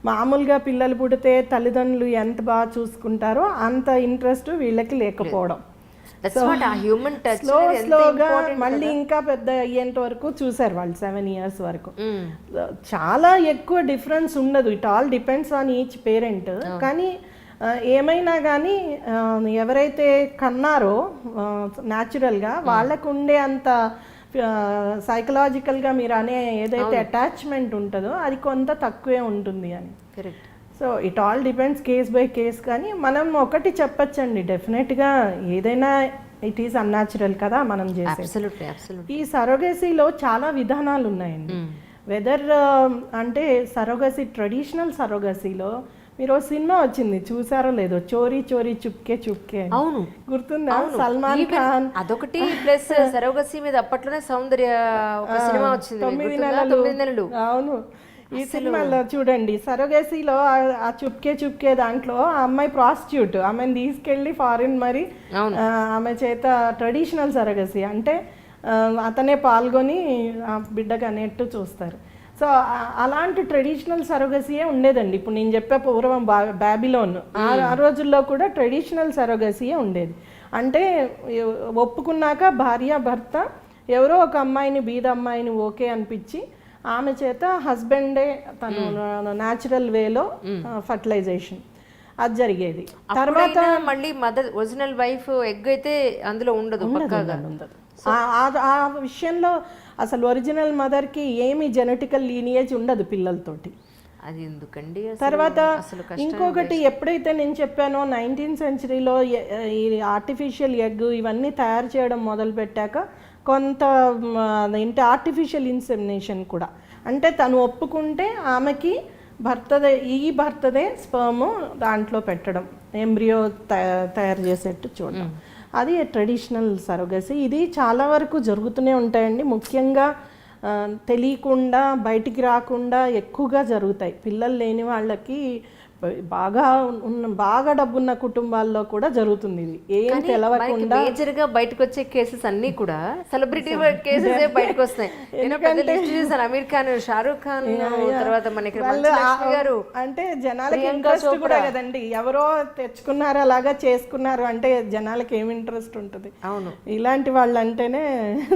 మామూలుగా పిల్లలు పుడితే తల్లిదండ్రులు ఎంత బాగా చూసుకుంటారో అంత ఇంట్రెస్ట్ వీళ్ళకి లేకపోవడం. స్లోగా మళ్ళీ ఇంకా పెద్ద అయ్యేంత వరకు చూసారు వాళ్ళు, 7 years వరకు. చాలా ఎక్కువ డిఫరెన్స్ ఉండదు, it all depends on each parent. కానీ ఏమైనా కానీ ఎవరైతే కన్నారో న్యాచురల్గా వాళ్ళకు ఉండే అంత సైకలాజికల్గా మీరు అనే ఏదైతే అటాచ్మెంట్ ఉంటుందో అది కొంత తక్కువే ఉంటుంది అని. Correct. So it all depends case by case. కానీ మనం ఒకటి చెప్పచ్చండి, డెఫినెట్గా ఏదైనా ఇట్ ఈస్ అన్యాచురల్ కదా మనం చేసే. ఈ సరోగసీలో చాలా విధానాలు ఉన్నాయండి. వెదర్ అంటే సరోగసీ, ట్రెడిషనల్ సరోగసీలో మీరు సినిమా వచ్చింది చూసారో లేదో, చోరీ చోరీ చుప్కే చుప్కే. అవును, గుర్తుందా? సల్మాన్ ఖాన్. అదొకటి ప్లస్ సరోగసీ మీద అప్పట్లోనే సౌందర్య ఒక సినిమా వచ్చింది, 9 నెలలు. అవును, ఈ సినిమాలో చూడండి సరోగసీలో ఆ చుప్కే చుప్కే దాంట్లో ఆ అమ్మాయి ప్రాస్టిట్యూట్, ఆమెను తీసుకెళ్ళి ఫారిన్ మరి ఆమె చేత ట్రెడిషనల్ సరోగసీ అంటే అతనే పాల్గొని ఆ బిడ్డకు అనేట్టు చూస్తారు. సో అలాంటి ట్రెడిషనల్ సరోగసీయే ఉండేదండి. ఇప్పుడు నేను చెప్పే పూర్వం బాబిలోన్ ఆ రోజుల్లో కూడా ట్రెడిషనల్ సరోగసీయే ఉండేది. అంటే ఒప్పుకున్నాక భార్య భర్త ఎవరో ఒక అమ్మాయిని, బీద అమ్మాయిని ఓకే అనిపించి ఆమె చేత హస్బెండే తను న్యాచురల్ వేలో ఫర్టిలైజేషన్ అది జరిగేది. తర్వాత మళ్ళీ మదర్ ఒరిజినల్ వైఫ్ ఎగ్ అయితే అందులో ఉండదు. ఆ విషయంలో అసలు ఒరిజినల్ మదర్కి ఏమి జెనెటికల్ లీనియేజ్ ఉండదు పిల్లలతోటి. అది ఎందుకండి? తర్వాత ఇంకొకటి, ఎప్పుడైతే నేను చెప్పానో 19th centuryలో ఈ ఆర్టిఫిషియల్ ఎగ్ ఇవన్నీ తయారు చేయడం మొదలు పెట్టాక కొంత ఏంటి ఆర్టిఫిషియల్ ఇన్సెమినేషన్ కూడా, అంటే తను ఒప్పుకుంటే ఆమెకి భర్తదే స్పర్మ్ దాంట్లో పెట్టడం, ఎంబ్రియో తయారు చేసేట్టు చూడడం, అది ట్రెడిషనల్ సరోగసీ. ఇది చాలా వరకు జరుగుతూనే ఉంటాయండి. ముఖ్యంగా తెలియకుండా బయటికి రాకుండా ఎక్కువగా జరుగుతాయి. పిల్లలు లేని వాళ్ళకి బాగా డబ్బున్న కుటుంబాల్లో కూడా జరుగుతుంది ఇది. ఏం తెలవకుండా మేజర్గా బయటకు వచ్చే కేసెస్ అన్ని కూడా సెలబ్రిటీ కేసెస్ బయటకు వస్తాయి. అమీర్ ఖాన్, షారూక్ ఖాన్, తర్వాత మనకి గారు, అంటే జనాలకి ఇంట్రెస్ట్ కూడా కదండి. ఎవరో తెచ్చుకున్నారు అలాగా చేసుకున్నారు అంటే జనాలకి ఏమి ఇంట్రెస్ట్ ఉంటుంది? అవును, ఇలాంటి వాళ్ళు అంటేనే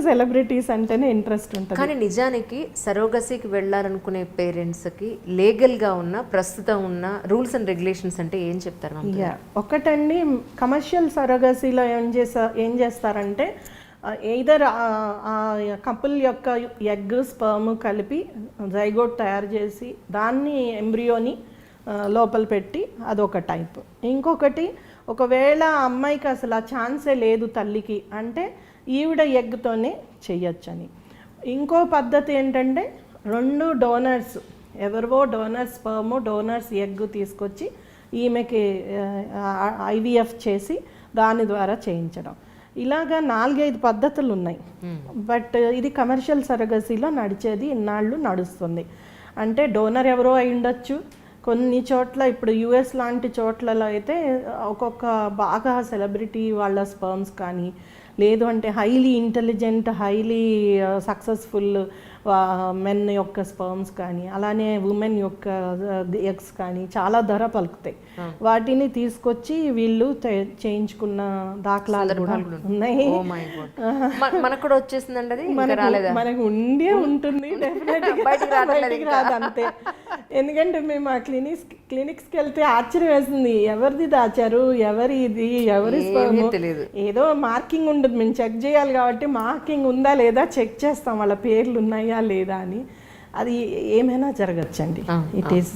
సెలబ్రిటీస్ అంటేనే ఇంట్రెస్ట్ ఉంటుంది. కానీ నిజానికి సరోగసీకి వెళ్ళాలనుకునే పేరెంట్స్కి లీగల్గా ఉన్న ప్రస్తుతం ఉన్న రూల్స్ అండ్ రెగ్యులేషన్స్ అంటే ఏం చెప్తారు? ఒకటండి, కమర్షియల్ సరోగసీలో ఏం చేస్తారంటే ఎయిదర్ కపుల్ యొక్క ఎగ్ స్పర్మ్ కలిపి జైగోట్ తయారు చేసి దాన్ని ఎంబ్రియోని లోపల పెట్టి అదొక టైప్. ఇంకొకటి, ఒకవేళ అమ్మాయికి అసలు ఆ ఛాన్సే లేదు తల్లికి అంటే ఈవిడ ఎగ్తోనే చెయ్యొచ్చని. ఇంకో పద్ధతి ఏంటంటే 2 డోనర్స్, ఎవరివో డోనర్స్ స్పర్మ్ డోనర్స్ ఎగ్ తీసుకొచ్చి ఈమెకి IVF చేసి దాని ద్వారా చేయించడం. ఇలాగా 4-5 పద్ధతులు ఉన్నాయి. బట్ ఇది కమర్షియల్ సరోగసీలో నడిచేది, ఇన్నాళ్ళు నడుస్తుంది. అంటే డోనర్ ఎవరో అయి ఉండొచ్చు. కొన్ని చోట్ల ఇప్పుడు US లాంటి చోట్లలో అయితే ఒక్కొక్క బాగా సెలబ్రిటీ వాళ్ళ స్పర్మ్స్ కానీ, లేదు అంటే highly intelligent, highly successful men యొక్క స్పర్మ్స్ కానీ అలానే ఉమెన్ యొక్క ఎగ్స్ కానీ చాలా ధర పలుకుతాయి. వాటిని తీసుకొచ్చి వీళ్ళు చేయించుకున్న దాఖలాలు కూడా ఉన్నాయి. మనకు కూడా వచ్చేసిందండి అది, ఇంకా రాలేదా? మనకు ఉండే ఉంటుంది బయటికి రాదు అంతే. ఎందుకంటే మేము ఆ క్లినిక్స్కి వెళ్తే ఆశ్చర్యం వేస్తుంది, ఎవరిది దాచారు, ఎవరి ఇది, ఎవరి తెలియదు. ఏదో మార్కింగ్ ఉంటుంది, మేము చెక్ చేయాలి కాబట్టి మార్కింగ్ ఉందా లేదా చెక్ చేస్తాం, వాళ్ళ పేర్లు ఉన్నాయా లేదా అని. అది ఏమైనా జరగచ్చండి. It is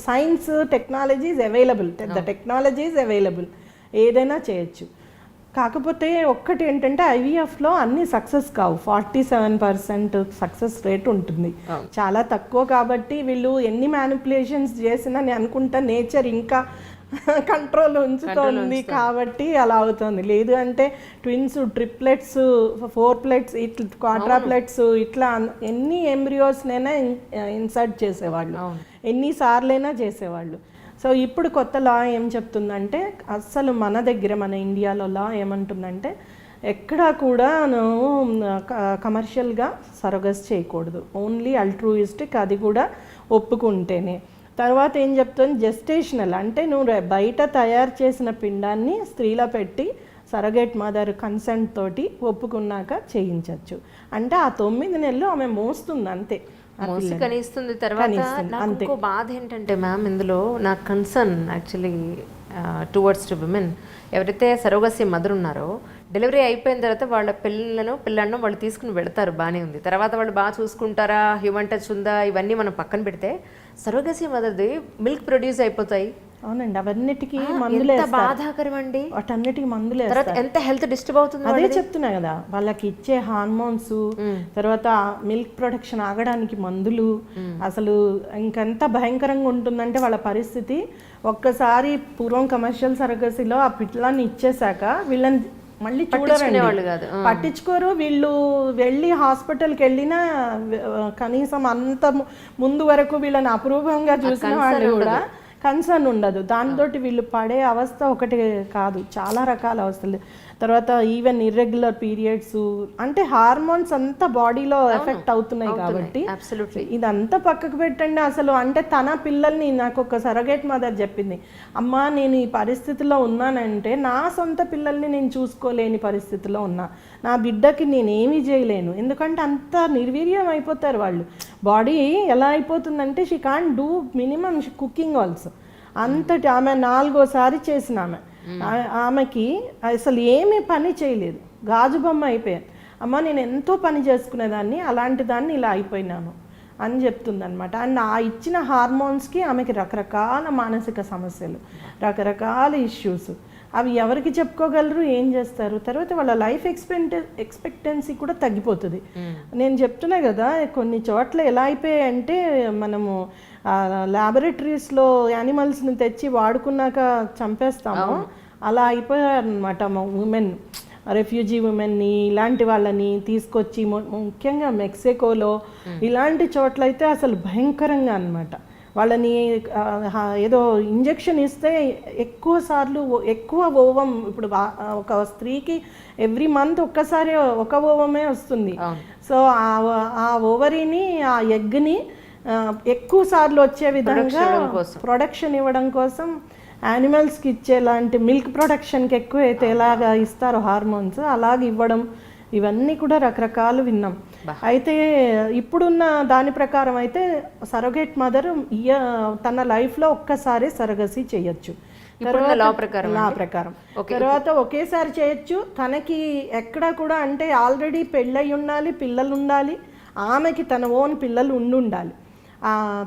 science technology is available, the technology is available, ఏదైనా చేయొచ్చు. కాకపోతే ఒక్కటి ఏంటంటే ఐవీఎఫ్లో అన్ని సక్సెస్ కావు. 47% సక్సెస్ రేట్ ఉంటుంది, చాలా తక్కువ. కాబట్టి వీళ్ళు ఎన్ని మ్యానిపులేషన్స్ చేసినా నేను అనుకుంటా నేచర్ ఇంకా కంట్రోల్ ఉంచుతోంది కాబట్టి అలా అవుతుంది. లేదు అంటే ట్విన్స్, ట్రిప్లెట్స్, 4ప్లెట్స్, ఇట్లా క్వాడ్రాప్లెట్స్, ఇట్లా ఎన్ని ఎంబ్రియోస్నైనా ఇన్సర్ట్ చేసేవాళ్ళు, ఎన్నిసార్లైనా చేసేవాళ్ళు. సో ఇప్పుడు కొత్త లా ఏం చెప్తుందంటే, అస్సలు మన దగ్గర మన ఇండియాలో లా ఏమంటుందంటే ఎక్కడా కూడా నువ్వు కమర్షియల్గా సరోగస్ చేయకూడదు, ఓన్లీ అల్ట్రూయిస్టిక్, అది కూడా ఒప్పుకుంటేనే. తర్వాత ఏం చెప్తుంది, జెస్టేషనల్ అంటే నువ్వు బయట తయారు చేసిన పిండాన్ని స్త్రీలో పెట్టి సరగేట్ మదర్ కన్సెంట్ తోటి ఒప్పుకున్నాక చేయించవచ్చు. అంటే ఆ 9 నెలలు ఆమె మోస్తుంది అంతే, కనిస్తుంది. తర్వాత నాకు బాధ ఏంటంటే మ్యామ్, ఇందులో నా concern actually towards to women, ఎవరైతే సరోగసీ మదర్ ఉన్నారో డెలివరీ అయిపోయిన తర్వాత వాళ్ళ పిల్లలను వాళ్ళు తీసుకుని వెళతారు, బాగానే ఉంది. తర్వాత వాళ్ళు బాగా చూసుకుంటారా, హ్యూమన్ టచ్ ఉందా, ఇవన్నీ మనం పక్కన పెడితే సరోగసీ మదర్ది మిల్క్ ప్రొడ్యూస్ అయిపోతాయి. అవునండి, అవన్నిటికీ మందులే, బాధాకరం అండి. వాటన్నిటికీ మందులే, ఎంత హెల్త్ డిస్టర్బ్ అవుతుంది. అదే చెప్తున్నా కదా, వాళ్ళకి ఇచ్చే హార్మోన్స్, తర్వాత మిల్క్ ప్రొడక్షన్ ఆగడానికి మందులు, అసలు ఇంకెంత భయంకరంగా ఉంటుందంటే వాళ్ళ పరిస్థితి. ఒక్కసారి పూర్వం కమర్షియల్ సరగసిలో ఆ పిల్లల్ని ఇచ్చేసాక వీళ్ళని మళ్ళీ చూడరండి, పట్టించుకోరు. వీళ్ళు వెళ్ళి హాస్పిటల్కి వెళ్ళినా కనీసం అంత ముందు వరకు వీళ్ళని అపరూపంగా చూసిన వాళ్ళు కూడా కన్సర్న్ ఉండదు. దాంతో వీళ్ళు పడే అవస్థ ఒకటి కాదు, చాలా రకాల అవస్థలు. తర్వాత ఈవెన్ ఇర్రెగ్యులర్ పీరియడ్స్, అంటే హార్మోన్స్ అంతా బాడీలో ఎఫెక్ట్ అవుతున్నాయి కాబట్టి ఇదంతా పక్కకు పెట్టండి. అసలు అంటే తన పిల్లల్ని, నాకు ఒక సరగేట్ మదర్ చెప్పింది, అమ్మా నేను ఈ పరిస్థితిలో ఉన్నానంటే నా సొంత పిల్లల్ని నేను చూసుకోలేని పరిస్థితిలో ఉన్నా, నా బిడ్డకి నేనేమీ చేయలేను, ఎందుకంటే అంత నిర్వీర్యం అయిపోతారు వాళ్ళు. బాడీ ఎలా అయిపోతుందంటే she can't do minimum cooking also. అంతటి ఆమె 4వ చేసిన ఆమెకి అసలు ఏమీ పని చేయలేదు, గాజు బొమ్మ అయిపోయాను. అమ్మ నేను ఎంతో పని చేసుకునేదాన్ని, అలాంటి దాన్ని ఇలా అయిపోయినాను అని చెప్తుందనమాట. అండ్ ఆ ఇచ్చిన హార్మోన్స్కి ఆమెకి రకరకాల మానసిక సమస్యలు, రకరకాల ఇష్యూస్, అవి ఎవరికి చెప్పుకోగలరు, ఏం చేస్తారు. తర్వాత వాళ్ళ లైఫ్ ఎక్స్పెక్టెన్సీ కూడా తగ్గిపోతుంది. నేను చెప్తున్నా కదా, కొన్ని చోట్ల ఎలా అయిపోయాయంటే మనము ల్యాబొరేటరీస్లో యానిమల్స్ని తెచ్చి వాడుకున్నాక చంపేస్తాము, అలా అయిపోయారనమాట. ఉమెన్, రెఫ్యూజీ ఉమెన్ని, ఇలాంటి వాళ్ళని తీసుకొచ్చి ముఖ్యంగా మెక్సికోలో ఇలాంటి చోట్లయితే అసలు భయంకరంగా అనమాట. వాళ్ళని ఏదో ఇంజెక్షన్ ఇస్తే ఎక్కువ ఓవం, ఇప్పుడు ఒక స్త్రీకి ఎవ్రీ మంత్ ఒక్కసారి ఒక ఓవమే వస్తుంది. సో ఆ ఓవరీని, ఆ ఎగ్ని ఎక్కువ సార్లు వచ్చే విధంగా ప్రొడక్షన్ ఇవ్వడం కోసం యానిమల్స్కి ఇచ్చేలాంటి మిల్క్ ప్రొడక్షన్కి ఎక్కువ అయితే ఎలాగా ఇస్తారో హార్మోన్స్, అలాగ ఇవ్వడం, ఇవన్నీ కూడా రకరకాలు విన్నాం. అయితే ఇప్పుడున్న దాని ప్రకారం అయితే సరోగేట్ మదర్ తన లైఫ్లో ఒక్కసారి సరగసి చేయొచ్చు, లా ప్రకారం. తర్వాత ఒకేసారి చేయొచ్చు. తనకి ఎక్కడ కూడా అంటే ఆల్రెడీ పెళ్ళయి ఉండాలి, పిల్లలు ఉండాలి, ఆమెకి తన ఓన్ పిల్లలు ఉండాలి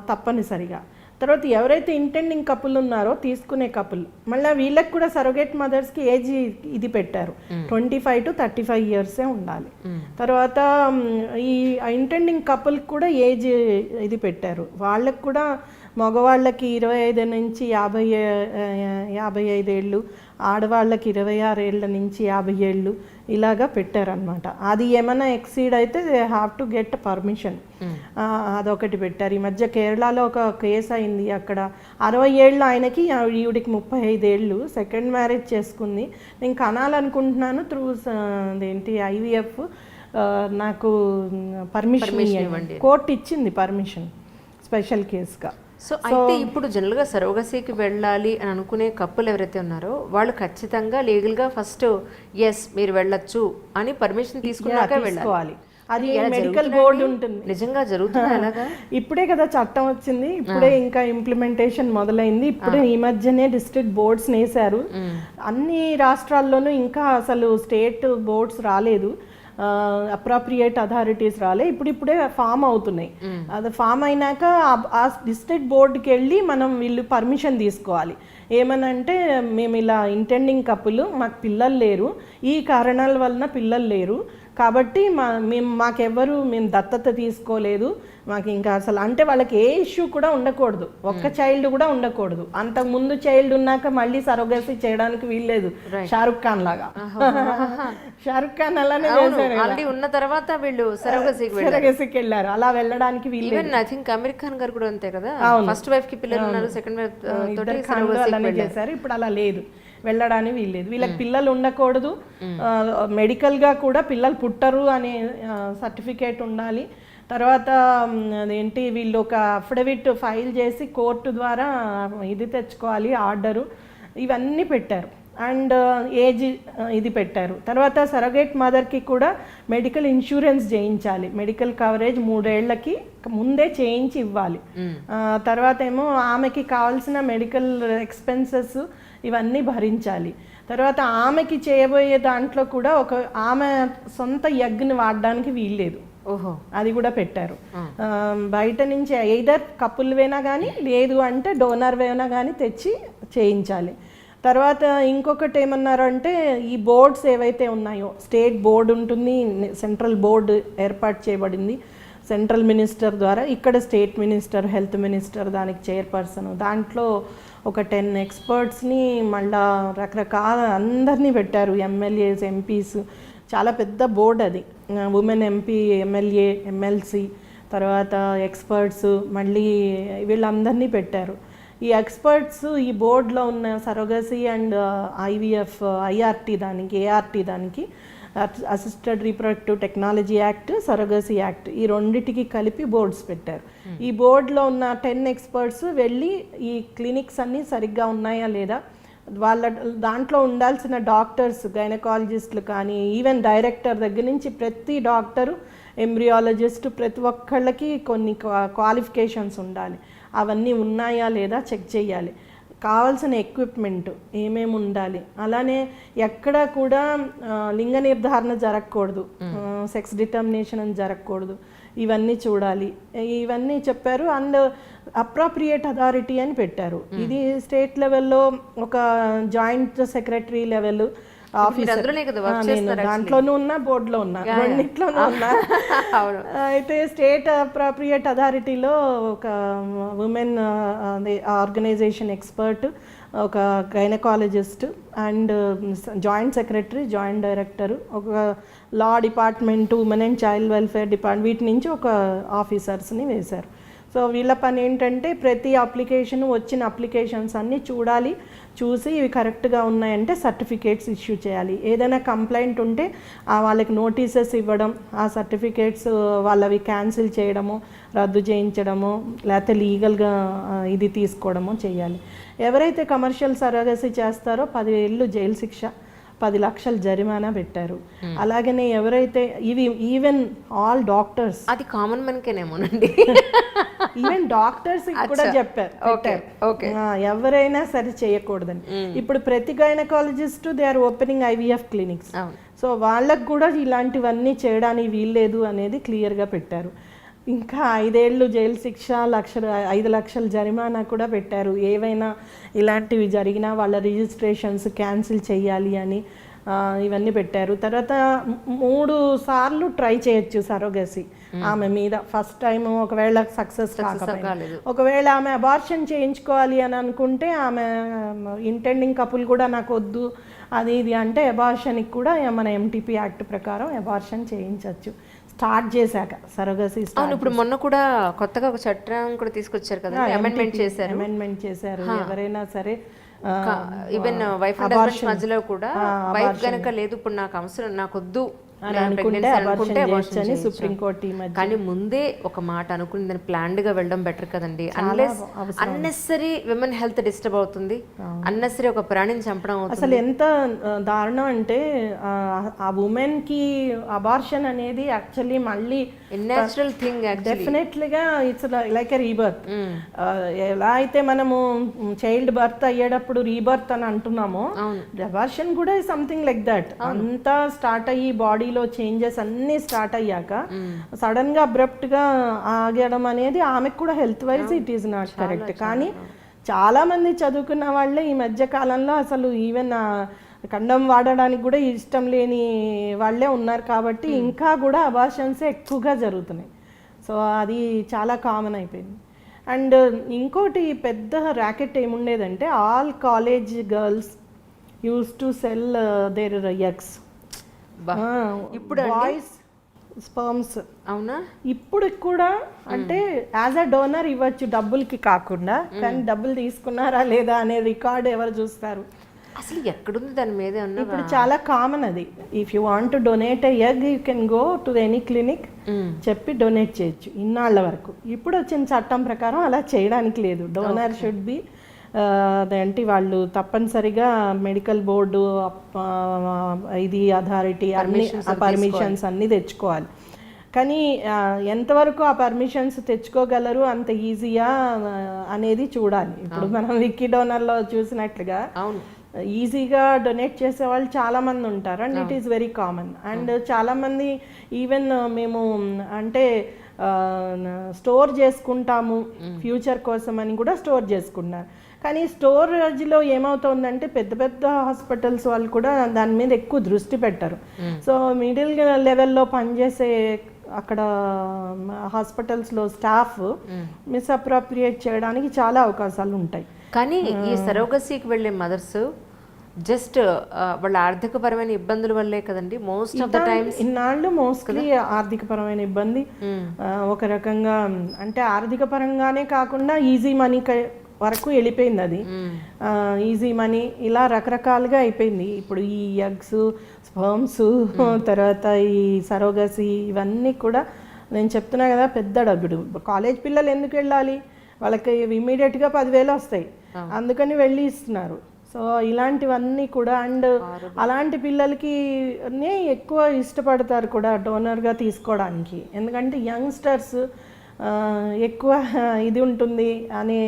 తప్పనిసరిగా. తర్వాత ఎవరైతే ఇంటెండింగ్ కపుల్ ఉన్నారో, తీసుకునే కపుల్, మళ్ళీ వీళ్ళకి కూడా సరోగేట్ మదర్స్కి ఏజ్ ఇది పెట్టారు, 25 to 35 years ఉండాలి. తర్వాత ఈ ఇంటెండింగ్ కపుల్కి కూడా ఏజ్ ఇది పెట్టారు. వాళ్ళకి కూడా మగవాళ్ళకి 25 నుంచి 55 ఏళ్ళు, ఆడవాళ్ళకి 26 ఏళ్ళ నుంచి 50 ఏళ్ళు ఇలాగా పెట్టారనమాట. అది ఏమైనా ఎక్సీడ్ అయితే they have to get permission, అదొకటి పెట్టారు. ఈ మధ్య కేరళలో ఒక కేసు అయింది, అక్కడ 60 ఏళ్ళు ఆయనకి, ఈవిడికి 35 ఏళ్ళు, సెకండ్ మ్యారేజ్ చేసుకుంది. నేను కనాలనుకుంటున్నాను త్రూ అదేంటి IVF, నాకు పర్మిషన్ ఇవ్వండి. కోర్టు ఇచ్చింది పర్మిషన్ స్పెషల్ కేసుగా. సో అయితే ఇప్పుడు జనరల్గా సరోగసీకి వెళ్ళాలి అని అనుకునే కప్పులు ఎవరైతే ఉన్నారో వాళ్ళు ఖచ్చితంగా లీగల్గా ఫస్ట్ ఎస్ మీరు వెళ్ళొచ్చు అని పర్మిషన్ తీసుకున్నాక వెళ్ళాలి. అది మెడికల్ బోర్డు ఉంటుంది. నిజంగా జరుగుతుంది అలాగా? ఇప్పుడే కదా చట్టం వచ్చింది, ఇప్పుడే ఇంకా ఇంప్లిమెంటేషన్ మొదలైంది. ఇప్పుడే ఈ మధ్యనే డిస్ట్రిక్ట్ బోర్డ్స్ వేశారు. అన్ని రాష్ట్రాల్లోనూ ఇంకా అసలు స్టేట్ బోర్డ్స్ రాలేదు, అప్రాప్రియేట్ అథారిటీస్ రాలే, ఇప్పుడిప్పుడే ఫామ్ అవుతున్నాయి. అది ఫామ్ అయినాక ఆ డిస్ట్రిక్ట్ బోర్డుకి వెళ్ళి మనం వీళ్ళు పర్మిషన్ తీసుకోవాలి. ఏమనంటే మేము ఇలా ఇంటెండింగ్ కప్పులు, మాకు పిల్లలు లేరు, ఈ కారణాల వలన పిల్లలు లేరు కాబట్టి మేము దత్తత తీసుకోలేదు, మాకు ఇంకా అసలు అంటే వాళ్ళకి ఏ ఇష్యూ కూడా ఉండకూడదు, ఒక్క చైల్డ్ కూడా ఉండకూడదు. అంతకు ముందు చైల్డ్ ఉన్నాక మళ్ళీ సరోగసీ చేయడానికి వీల్లేదు. షారుఖ్ ఖాన్ లాగా షారుఖ్ ఖాన్ అలానే ఆల్రెడీ ఉన్న తర్వాత వీళ్ళు సరోగసీకి వెళ్ళారు, అలా వెళ్ళడానికి వీల్లేదు. ఐ థింక్ అమీర్ ఖాన్ గారు కూడా అంతే కదా, ఫస్ట్ వైఫ్ కి పిల్లలు ఉన్నారు, సెకండ్ వైఫ్ తోటి అలానే చేశారు. ఇప్పుడు అలా లేదు, వెళ్ళడానికి వీల్లేదు. వీళ్ళకి పిల్లలు ఉండకూడదు, మెడికల్గా కూడా పిల్లలు పుట్టరు అనే సర్టిఫికేట్ ఉండాలి. తర్వాత అదేంటి వీళ్ళు ఒక అఫిడవిట్ ఫైల్ చేసి కోర్టు ద్వారా ఇది తెచ్చుకోవాలి, ఆర్డరు, ఇవన్నీ పెట్టారు. అండ్ ఏజ్ ఇది పెట్టారు. తర్వాత సరగేట్ మదర్కి కూడా మెడికల్ ఇన్సూరెన్స్ చేయించాలి, మెడికల్ కవరేజ్ 3 ఏళ్లకి ముందే చేయించి ఇవ్వాలి. తర్వాత ఏమో ఆమెకి కావాల్సిన మెడికల్ ఎక్స్పెన్సెస్ ఇవన్నీ భరించాలి. తర్వాత ఆమెకి చేయబోయే దాంట్లో కూడా ఆమె సొంత ఎగ్ని వాడడానికి వీల్లేదు, అది కూడా పెట్టారు. బయట నుంచి ఎయిదర్ కపుల్వేనా కానీ లేదు అంటే డోనర్వేనా కానీ తెచ్చి చేయించాలి. తర్వాత ఇంకొకటి ఏమన్నారు అంటే ఈ బోర్డ్స్ ఏవైతే ఉన్నాయో, స్టేట్ బోర్డు ఉంటుంది, సెంట్రల్ బోర్డు ఏర్పాటు చేయబడింది సెంట్రల్ మినిస్టర్ ద్వారా, ఇక్కడ స్టేట్ మినిస్టర్, హెల్త్ మినిస్టర్ దానికి చైర్పర్సన్, దాంట్లో ఒక 10 ఎక్స్పర్ట్స్ని మళ్ళా రకరకాల అందరినీ పెట్టారు, ఎమ్మెల్యేస్, ఎంపీస్, చాలా పెద్ద బోర్డు అది. ఉమెన్ ఎంపీ, ఎమ్మెల్యే, ఎమ్మెల్సీ, తర్వాత ఎక్స్పర్ట్స్, మళ్ళీ వీళ్ళందరినీ పెట్టారు. ఈ ఎక్స్పర్ట్స్ ఈ బోర్డులో ఉన్న సరోగసీ అండ్ ఐవీఎఫ్, ఐఆర్టీ దానికి, ఏఆర్టీ దానికి, assisted reproductive technology act, surrogacy act, ఈ రెండిటికి కలిపి బోర్డ్స్ పెట్టారు. ఈ బోర్డులో ఉన్న 10 ఎక్స్పర్ట్స్ వెళ్ళి ఈ క్లినిక్స్ అన్నీ సరిగ్గా ఉన్నాయా లేదా, వాళ్ళ దాంట్లో ఉండాల్సిన డాక్టర్స్, గైనకాలజిస్టులు కానీ, ఈవెన్ డైరెక్టర్ దగ్గర నుంచి ప్రతి డాక్టరు, ఎంబ్రియాలజిస్ట్, ప్రతి ఒక్కళ్ళకి కొన్ని క్వాలిఫికేషన్స్ ఉండాలి, అవన్నీ ఉన్నాయా లేదా చెక్ చేయాలి. కావాల్సిన ఎక్విప్మెంట్ ఏమేమి ఉండాలి, అలానే ఎక్కడ కూడా లింగ నిర్ధారణ జరగకూడదు, సెక్స్ డిటర్మినేషన్ అని జరగకూడదు, ఇవన్నీ చూడాలి, ఇవన్నీ చెప్పారు. అండ్ అప్రాప్రియేట్ అథారిటీ అని పెట్టారు. ఇది స్టేట్ లెవెల్లో ఒక జాయింట్ సెక్రటరీ లెవెల్ ఆఫీసర్, నేను దాంట్లోనూ ఉన్నా, బోర్డులో ఉన్నా, రెండిట్లోనూ ఉన్నా. అయితే స్టేట్ అప్రాప్రియేట్ అథారిటీలో ఒక ఉమెన్ ఆర్గనైజేషన్ ఎక్స్పర్ట్, ఒక gynaecologist and joint secretary, joint director, ఒక law department, women and child welfare department, వీటి నుంచి ఒక ఆఫీసర్స్ని వేశారు. సో వీళ్ళ పని ఏంటంటే ప్రతి అప్లికేషన్, వచ్చిన అప్లికేషన్స్ అన్నీ చూడాలి, చూసి ఇవి కరెక్ట్గా ఉన్నాయంటే సర్టిఫికేట్స్ ఇష్యూ చేయాలి. ఏదైనా కంప్లైంట్ ఉంటే వాళ్ళకి నోటీసెస్ ఇవ్వడం, ఆ సర్టిఫికేట్స్ వాళ్ళవి క్యాన్సిల్ చేయడము, రద్దు చేయించడము, లేకపోతే లీగల్గా ఇది తీసుకోవడము చేయాలి. ఎవరైతే కమర్షియల్ సరోగసీ చేస్తారో 10 ఏళ్ళు జైలు శిక్ష, 10 లక్షల జరిమానా పెట్టారు. అలాగనే ఎవరైతే ఈవెన్ ఆల్ డాక్టర్స్, అది కామన్ మనకేనేమోనండి, ఈవెన్ డాక్టర్స్ కూడా చెప్పారు ఎవరైనా సరే చేయకూడదని. ఇప్పుడు ప్రతి gynaecologist they are opening IVF clinics, so వాళ్ళకు కూడా ఇలాంటివన్నీ చేయడానికి వీల్లేదు అనేది క్లియర్గా పెట్టారు. ఇంకా 5 ఏళ్ళు జైలు శిక్ష, 5 లక్షల జరిమానా కూడా పెట్టారు. ఏవైనా ఇలాంటివి జరిగినా వాళ్ళ రిజిస్ట్రేషన్స్ క్యాన్సిల్ చేయాలి అని ఇవన్నీ పెట్టారు. తర్వాత 3 సార్లు ట్రై చేయొచ్చు సరోగసీ ఆమె మీద. ఫస్ట్ టైం ఒకవేళ సక్సెస్ కాకపోయింది, ఒకవేళ ఆమె అబార్షన్ చేయించుకోవాలి అని అనుకుంటే, ఆమె ఇంటెండింగ్ కపుల్ కూడా నాకు వద్దు అది ఇది అంటే అబార్షన్కి కూడా మన ఎంటీపీ యాక్ట్ ప్రకారం అబార్షన్ చేయించవచ్చు స్టార్ట్ చేశాక సరోగసీ. ఇప్పుడు మొన్న కూడా కొత్తగా ఒక చట్టం కూడా తీసుకొచ్చారు కదా, అమెండ్మెంట్ చేశారు. ఎవరైనా సరే ఈవెన్ వైఫ్ అండ్ హస్బెండ్ మధ్యలో కూడా వైఫ్ గనక లేదు ఇప్పుడు నాకు అవసరం, నాకు వద్దు అని అనుకుంటే అబార్షన్ చేయొచ్చు అని సుప్రీంకోర్టు ఈ మధ్య. కానీ ముందే ఒక మాట అనుకుని దాన్ని ప్లాన్డ్ గా వెళ్ళడం బెటర్ కదండి. అన్నెసరీ విమెన్ హెల్త్ డిస్టర్బ్ అవుతుంది, అన్నెసరీ ఒక ప్రాణిని చంపడం అవుతుంది. అసలు ఎంత దారుణం అంటే ఆ ఉమెన్ కి అబార్షన్ అనేది యాక్చువల్లీ మళ్ళీ న్యాచురల్ థింగ్, డెఫినెట్లీగా ఇట్స్ లైక్ ఎ రీబర్త్. ఎలా అయితే మనము చైల్డ్ బర్త్ అయ్యేటప్పుడు రీబర్త్ అని అంటున్నామో, అబార్షన్ కూడా సంథింగ్ లైక్ దట్. అంతా స్టార్ట్ అయ్యి బాడీలో చేంజెస్ అన్నీ స్టార్ట్ అయ్యాక సడన్ గా అబ్రప్ట్ గా ఆగడం అనేది ఆమెకు కూడా health wise it is not correct. కానీ చాలా మంది చదువుకున్న వాళ్ళే ఈ మధ్య కాలంలో అసలు ఈవెన్ కండం వాడడానికి కూడా ఇష్టం లేని వాళ్ళే ఉన్నారు. కాబట్టి ఇంకా కూడా అబార్షన్స్ ఎక్కువగా జరుగుతున్నాయి. సో అది చాలా కామన్ అయిపోయింది. అండ్ ఇంకోటి పెద్ద ర్యాకెట్ ఏముండేదంటే all college girls used to sell their eggs, ఇప్పుడు బాయ్స్ స్పర్మ్స్. అవునా? ఇప్పుడు కూడా అంటే యాజ్ అ డోనర్ ఇవ్వచ్చు డబ్బులకి కాకుండా, కానీ డబ్బులు తీసుకున్నారా లేదా అనే రికార్డ్ ఎవరు చూస్తారు? అసలు ఎక్కడుంది దాని మీద? ఇప్పుడు చాలా కామన్ అది. If you want to donate a egg you can go to any clinic, చెప్పి డొనేట్ చేయొచ్చు ఇన్నాళ్ళ వరకు. ఇప్పుడు వచ్చిన చట్టం ప్రకారం అలా చేయడానికి లేదు. డోనర్ షుడ్ బి అదేంటి వాళ్ళు తప్పనిసరిగా మెడికల్ బోర్డు ఇది అథారిటీ అన్ని పర్మిషన్స్ అన్నీ తెచ్చుకోవాలి. కానీ ఎంతవరకు ఆ పర్మిషన్స్ తెచ్చుకోగలరు అంత ఈజీయా అనేది చూడాలి. ఇప్పుడు మనం విక్కీ డోనర్లో చూసినట్లుగా ఈజీగా డొనేట్ చేసే వాళ్ళు చాలా మంది ఉంటారు and it is very common. And చాలామంది ఈవెన్ మేము అంటే స్టోర్ చేసుకుంటాము ఫ్యూచర్ కోసం అని కూడా స్టోర్ చేసుకున్నారు. కానీ స్టోరేజ్లో ఏమవుతుందంటే పెద్ద పెద్ద హాస్పిటల్స్ వాళ్ళు కూడా దాని మీద ఎక్కువ దృష్టి పెట్టరు. సో మిడిల్ లెవెల్లో పనిచేసే అక్కడ హాస్పిటల్స్లో స్టాఫ్ మిస్అప్రోప్రియేట్ చేయడానికి చాలా అవకాశాలు ఉంటాయి. కానీ ఈ సరోగసీకి వెళ్ళే మదర్స్ జస్ట్ వాళ్ళ ఆర్థికపరమైన ఇబ్బందుల వల్లే కదండి మోస్ట్ ఆఫ్ ద టైమ్స్. ఇన్నాళ్ళు మోస్ట్లీ ఆర్థికపరమైన ఇబ్బంది, ఒక రకంగా అంటే ఆర్థిక పరంగానే కాకుండా ఈజీ మనీ వరకు వెళ్ళిపోయింది. అది ఈజీ మనీ ఇలా రకరకాలుగా అయిపోయింది. ఇప్పుడు ఈ ఎగ్స్, స్పర్మ్స్, తర్వాత ఈ సరోగసీ ఇవన్నీ కూడా నేను చెప్తున్నా కదా పెద్ద డబ్బుడు. కాలేజ్ పిల్లలు ఎందుకు వెళ్ళాలి? వాళ్ళకి ఇమీడియట్గా 10,000 వస్తాయి, అందుకని వెళ్ళి ఇస్తున్నారు. సో ఇలాంటివన్నీ కూడా అండ్ అలాంటి పిల్లలకి ఎక్కువ ఇష్టపడతారు కూడా డోనర్గా తీసుకోవడానికి. ఎందుకంటే యంగ్స్టర్స్ ఎక్కువ ఇది ఉంటుంది అనే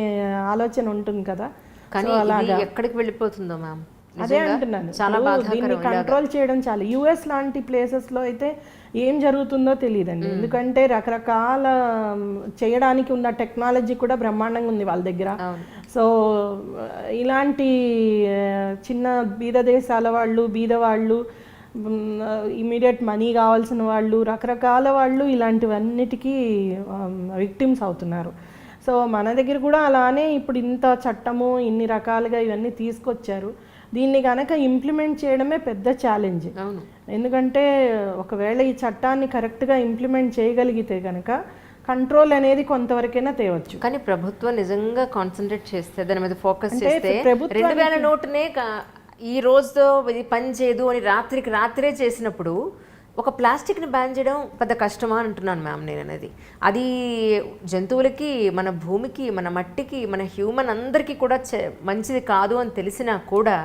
ఆలోచన ఉంటుంది కదా. కానీ అలాగా ఎక్కడికి వెళ్ళిపోతుందో మ్యామ్, అదే అంటున్నాను. దీన్ని కంట్రోల్ చేయడం చాలా. యుఎస్ లాంటి ప్లేసెస్లో అయితే ఏం జరుగుతుందో తెలియదండి. ఎందుకంటే రకరకాల చేయడానికి ఉన్న టెక్నాలజీ కూడా బ్రహ్మాండంగా ఉంది వాళ్ళ దగ్గర. సో ఇలాంటి చిన్న బీద దేశాల వాళ్ళు, బీదవాళ్ళు, ఇమీడియట్ మనీ కావాల్సిన వాళ్ళు, రకరకాల వాళ్ళు ఇలాంటివన్నిటికీ విక్టిమ్స్ అవుతున్నారు. సో మన దగ్గర కూడా అలానే ఇప్పుడు ఇంత చట్టము ఇన్ని రకాలుగా ఇవన్నీ తీసుకొచ్చారు. దీన్ని కనుక ఇంప్లిమెంట్ చేయడమే పెద్ద ఛాలెంజ్. ఎందుకంటే ఒకవేళ ఈ చట్టాన్ని కరెక్ట్గా ఇంప్లిమెంట్ చేయగలిగితే కనుక కంట్రోల్ అనేది కొంతవరకైనా తేవచ్చు. కానీ ప్రభుత్వం నిజంగా కాన్సన్ట్రేట్ చేస్తే, దాని మీద ఫోకస్ చేస్తే 2000 నోటునే ఈ రోజుతో ఇది పని చేయదు అని రాత్రికి రాత్రే చేసినప్పుడు ఒక ప్లాస్టిక్ని బ్యాన్ చేయడం పెద్ద కష్టమా అంటున్నాను మ్యామ్ నేను అనేది. అది జంతువులకి, మన భూమికి, మన మట్టికి, మన హ్యూమన్ అందరికీ కూడా మంచిది కాదు అని తెలిసినా కూడా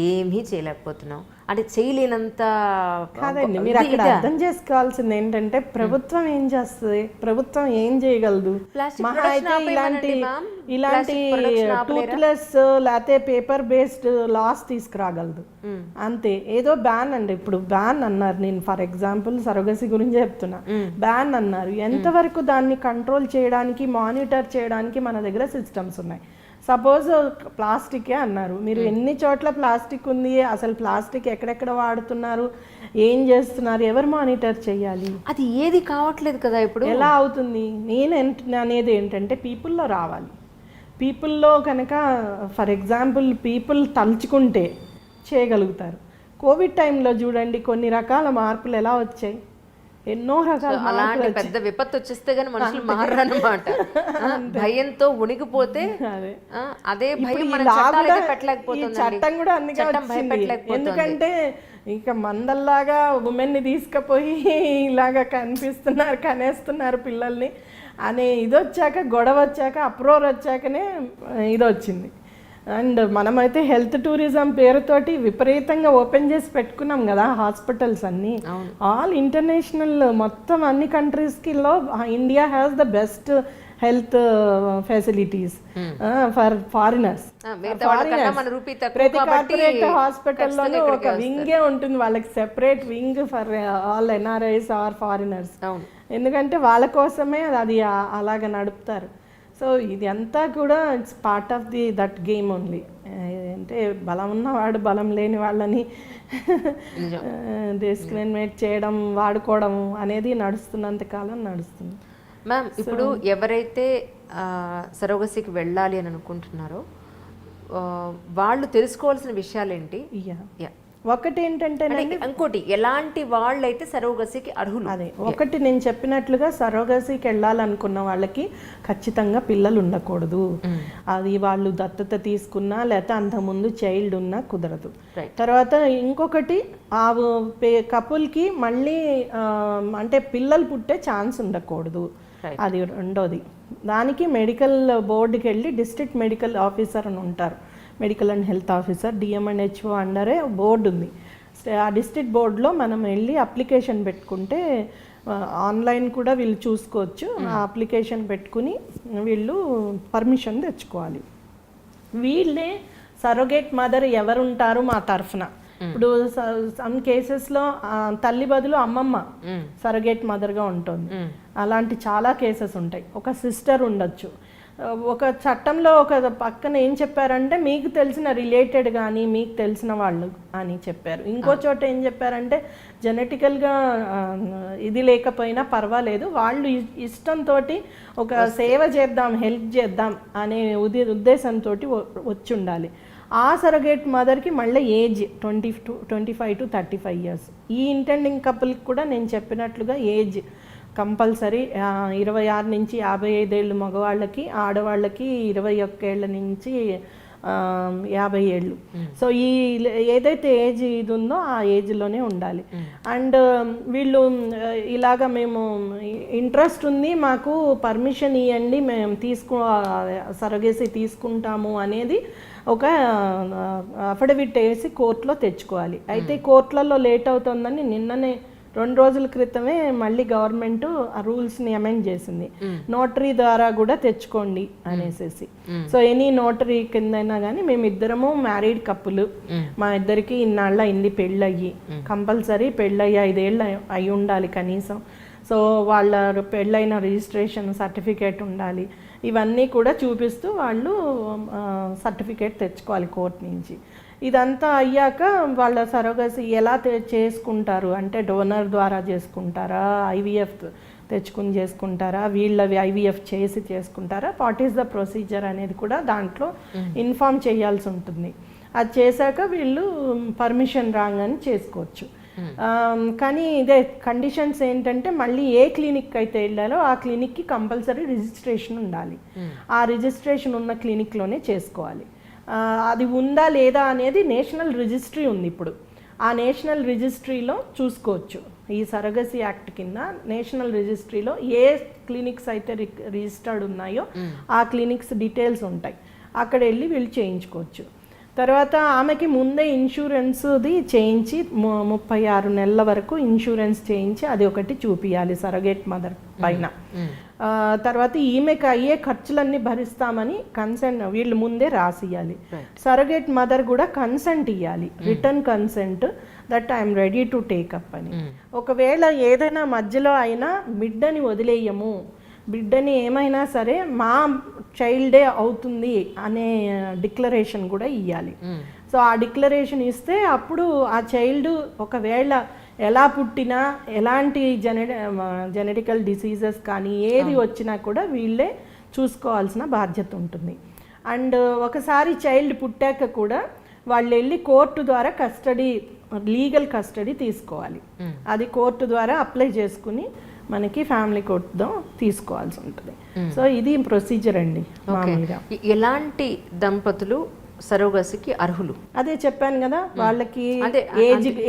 ఏమీ చేయలేకపోతున్నాం. అంటే చేయలేనంత కాదండి. మీరు అక్కడ అర్థం చేసుకోవాల్సింది ఏంటంటే ప్రభుత్వం ఏం చేస్తుంది, ప్రభుత్వం ఏం చేయగలదు? మహా అయితే ఇలాంటి టూత్లెస్ లేకపోతే పేపర్ బేస్డ్ లాస్ తీసుకురాగలదు అంతే. ఏదో బ్యాన్ అండి, ఇప్పుడు బ్యాన్ అన్నారు, నేను ఫర్ ఎగ్జాంపుల్ సరోగసీ గురించి చెప్తున్నా, బ్యాన్ అన్నారు. ఎంతవరకు దాన్ని కంట్రోల్ చేయడానికి, మానిటర్ చేయడానికి మన దగ్గర సిస్టమ్స్ ఉన్నాయి. సపోజ్ ప్లాస్టికే అన్నారు, మీరు ఎన్ని చోట్ల ప్లాస్టిక్ ఉంది, అసలు ప్లాస్టిక్ ఎక్కడెక్కడ వాడుతున్నారు, ఏం చేస్తున్నారు, ఎవరు మానిటర్ చేయాలి? అది ఏది కావట్లేదు కదా. ఇప్పుడు ఎలా అవుతుంది? నేను అనేది ఏంటంటే పీపుల్లో రావాలి. పీపుల్లో కనుక ఫర్ ఎగ్జాంపుల్ పీపుల్ తలుచుకుంటే చేయగలుగుతారు. కోవిడ్ టైంలో చూడండి కొన్ని రకాల మార్పులు ఎలా వచ్చాయి. ఎన్నో రకాల అలాంటి పెద్ద విపత్తు వచ్చేస్తే గానీ మనుషులు మారన్నమాట. భయంతో ఉనికిపోతే అదే భయం మన చట్టాలైతే పెట్టలేకపోతుంది. చట్టం కూడా అందుకే వచ్చింది. ఎందుకంటే ఇక మందల్లాగా ఉమెన్ని తీసుకుపోయి ఇలాగా కనేస్తున్నారు పిల్లల్ని అనే ఇది వచ్చాక, గొడవ వచ్చాక, అప్రోర్ వచ్చాకనే ఇది వచ్చింది. అండ్ మనమైతే హెల్త్ టూరిజం పేరుతోటి విపరీతంగా ఓపెన్ చేసి పెట్టుకున్నాం కదా హాస్పిటల్స్ అన్నీ. ఆల్ ఇంటర్నేషనల్ మొత్తం అన్ని కంట్రీస్కి లో India has the best health facilities for foreigners. ప్రతి కార్పొరేట్ హాస్పిటల్లోనూ ఒక వింగే ఉంటుంది, వాళ్ళకి separate wing for all NRIs or foreigners. ఎందుకంటే వాళ్ళ కోసమే అది అలాగ నడుపుతారు. సో ఇది అంతా కూడా it's part of that game only. అంటే బలం ఉన్నవాడు బలం లేని వాళ్ళని డిస్క్రిమినేట్ చేయడం, వాడుకోవడం అనేది నడుస్తున్నంత కాలం నడుస్తుంది. మ్యామ్, ఇప్పుడు ఎవరైతే సరోగసీకి వెళ్ళాలి అని అనుకుంటున్నారో వాళ్ళు తెలుసుకోవాల్సిన విషయాలు ఏంటి? ఒకటి ఏంటంటే ఇంకోటి, ఎలాంటి వాళ్ళైతే సరోగసీకి అర్హులు? అదే ఒకటి నేను చెప్పినట్లుగా సరోగసీకి వెళ్ళాలనుకున్న వాళ్ళకి ఖచ్చితంగా పిల్లలు ఉండకూడదు. అది వాళ్ళు దత్తత తీసుకున్నా లేకపోతే అంతకుముందు చైల్డ్ ఉన్నా కుదరదు. తర్వాత ఇంకొకటి ఆ కపుల్కి మళ్ళీ అంటే పిల్లలు పుట్టే ఛాన్స్ ఉండకూడదు. అది రెండోది. దానికి మెడికల్ బోర్డుకి వెళ్ళి డిస్ట్రిక్ట్ మెడికల్ ఆఫీసర్ అని ఉంటారు, medical and health officer, DMNHO అండరే బోర్డు ఉంది. ఆ డిస్ట్రిక్ట్ బోర్డులో మనం వెళ్ళి అప్లికేషన్ పెట్టుకుంటే ఆన్లైన్ కూడా వీళ్ళు చూసుకోవచ్చు. ఆ అప్లికేషన్ పెట్టుకుని వీళ్ళు పర్మిషన్ తెచ్చుకోవాలి. వీళ్ళే సరోగేట్ మదర్ ఎవరుంటారు మా తరఫున. ఇప్పుడు సమ్ కేసెస్లో తల్లి బదులు అమ్మమ్మ సరోగేట్ మదర్గా ఉంటుంది. అలాంటి చాలా కేసెస్ ఉంటాయి. ఒక సిస్టర్ ఉండొచ్చు. ఒక చట్టంలో ఒక పక్కన ఏం చెప్పారంటే మీకు తెలిసిన రిలేటెడ్ కానీ మీకు తెలిసిన వాళ్ళు అని చెప్పారు. ఇంకో చోట ఏం చెప్పారంటే జెనెటికల్గా ఇది లేకపోయినా పర్వాలేదు, వాళ్ళు ఇష్టంతో ఒక సేవ చేద్దాం, హెల్ప్ చేద్దాం అనే ఉద్దేశంతో వచ్చి ఉండాలి. ఆ సరగేట్ మదర్కి మళ్ళీ ఏజ్ 25 to 35 years. ఈ ఇంటెండింగ్ కపుల్కి కూడా నేను చెప్పినట్లుగా ఏజ్ కంపల్సరీ 26 నుంచి 55 ఏళ్ళు మగవాళ్ళకి, ఆడవాళ్ళకి 21 ఏళ్ళ నుంచి 50 ఏళ్ళు. సో ఈ ఏదైతే ఏజ్ ఇది ఉందో ఆ ఏజ్లోనే ఉండాలి. అండ్ వీళ్ళు ఇలాగ మేము ఇంట్రెస్ట్ ఉంది, మాకు పర్మిషన్ ఇవ్వండి, మేము సరగేసి తీసుకుంటాము అనేది ఒక అఫిడవిట్ వేసి కోర్టులో తెచ్చుకోవాలి. అయితే కోర్టులలో లేట్ అవుతుందని నిన్ననే 2 రోజుల క్రితమే మళ్ళీ గవర్నమెంట్ ఆ రూల్స్ని అమెండ్ చేసింది. నోటరీ ద్వారా కూడా తెచ్చుకోండి అనేసి. సో ఎనీ నోటరీ కిందైనా కానీ మేమిద్దరము మ్యారీడ్ కప్పులు, మా ఇద్దరికి ఇన్నాళ్ళ అయింది పెళ్ళయ్యి, కంపల్సరీ పెళ్ళయ్యి 5 ఏళ్ళు అయి ఉండాలి కనీసం. సో వాళ్ళ పెళ్ళైన రిజిస్ట్రేషన్ సర్టిఫికేట్ ఉండాలి. ఇవన్నీ కూడా చూపిస్తూ వాళ్ళు సర్టిఫికేట్ తెచ్చుకోవాలి కోర్టు నుంచి. ఇదంతా అయ్యాక వాళ్ళ సరోగసీ ఎలా చేసుకుంటారు అంటే డోనర్ ద్వారా చేసుకుంటారా, ఐవీఎఫ్ తెచ్చుకుని చేసుకుంటారా, వీళ్ళవి ఐవీఎఫ్ చేసి చేసుకుంటారా, వాట్ ఈస్ ద ప్రొసీజర్ అనేది కూడా దాంట్లో ఇన్ఫార్మ్ చేయాల్సి ఉంటుంది. అది చేశాక వీళ్ళు పర్మిషన్ రాగానే చేసుకోవచ్చు. కానీ ఇదే కండిషన్స్ ఏంటంటే మళ్ళీ ఏ క్లినిక్ అయితే వెళ్ళాలో ఆ క్లినిక్కి కంపల్సరీ రిజిస్ట్రేషన్ ఉండాలి. ఆ రిజిస్ట్రేషన్ ఉన్న క్లినిక్లోనే చేసుకోవాలి. అది ఉందా లేదా అనేది నేషనల్ రిజిస్ట్రీ ఉంది ఇప్పుడు. ఆ నేషనల్ రిజిస్ట్రీలో చూసుకోవచ్చు. ఈ సరగసీ యాక్ట్ కింద నేషనల్ రిజిస్ట్రీలో ఏ క్లినిక్స్ అయితే రిజిస్టర్డ్ ఉన్నాయో ఆ క్లినిక్స్ డీటెయిల్స్ ఉంటాయి. అక్కడ వెళ్ళి వీళ్ళు చేయించుకోవచ్చు. తర్వాత ఆమెకి ముందే ఇన్సూరెన్స్ది చేయించి 36 నెలల వరకు ఇన్సూరెన్స్ చేయించి అది ఒకటి చూపియాలి సరగేట్ మదర్ పైన. తర్వాత ఈమెకి అయ్యే ఖర్చులన్నీ భరిస్తామని కన్సెంట్ వీళ్ళు ముందే రాసియాలి. సరగేట్ మదర్ కూడా కన్సెంట్ ఇవ్వాలి, return consent that I'm ready to take up అని. ఒకవేళ ఏదైనా మధ్యలో అయినా బిడ్డని వదిలేయము, బిడ్డని ఏమైనా సరే మా చైల్డే అవుతుంది అనే డిక్లరేషన్ కూడా ఇవ్వాలి. సో ఆ డిక్లరేషన్ ఇస్తే అప్పుడు ఆ చైల్డ్ ఒకవేళ ఎలా పుట్టినా ఎలాంటి జెనెటికల్ డిసీజెస్ కానీ ఏది వచ్చినా కూడా వీళ్ళే చూసుకోవాల్సిన బాధ్యత ఉంటుంది. అండ్ ఒకసారి చైల్డ్ పుట్టాక కూడా వాళ్ళు వెళ్ళి కోర్టు ద్వారా కస్టడీ లీగల్ కస్టడీ తీసుకోవాలి. అది కోర్టు ద్వారా అప్లై చేసుకుని మనకి ఫ్యామిలీ కోర్టుతో తీసుకోవాల్సి ఉంటుంది. సో ఇది ప్రొసీజర్ అండి మామూలుగా. ఎలాంటి దంపతులు సరోగసికి అర్హులు? అదే చెప్పాను కదా, వాళ్ళకి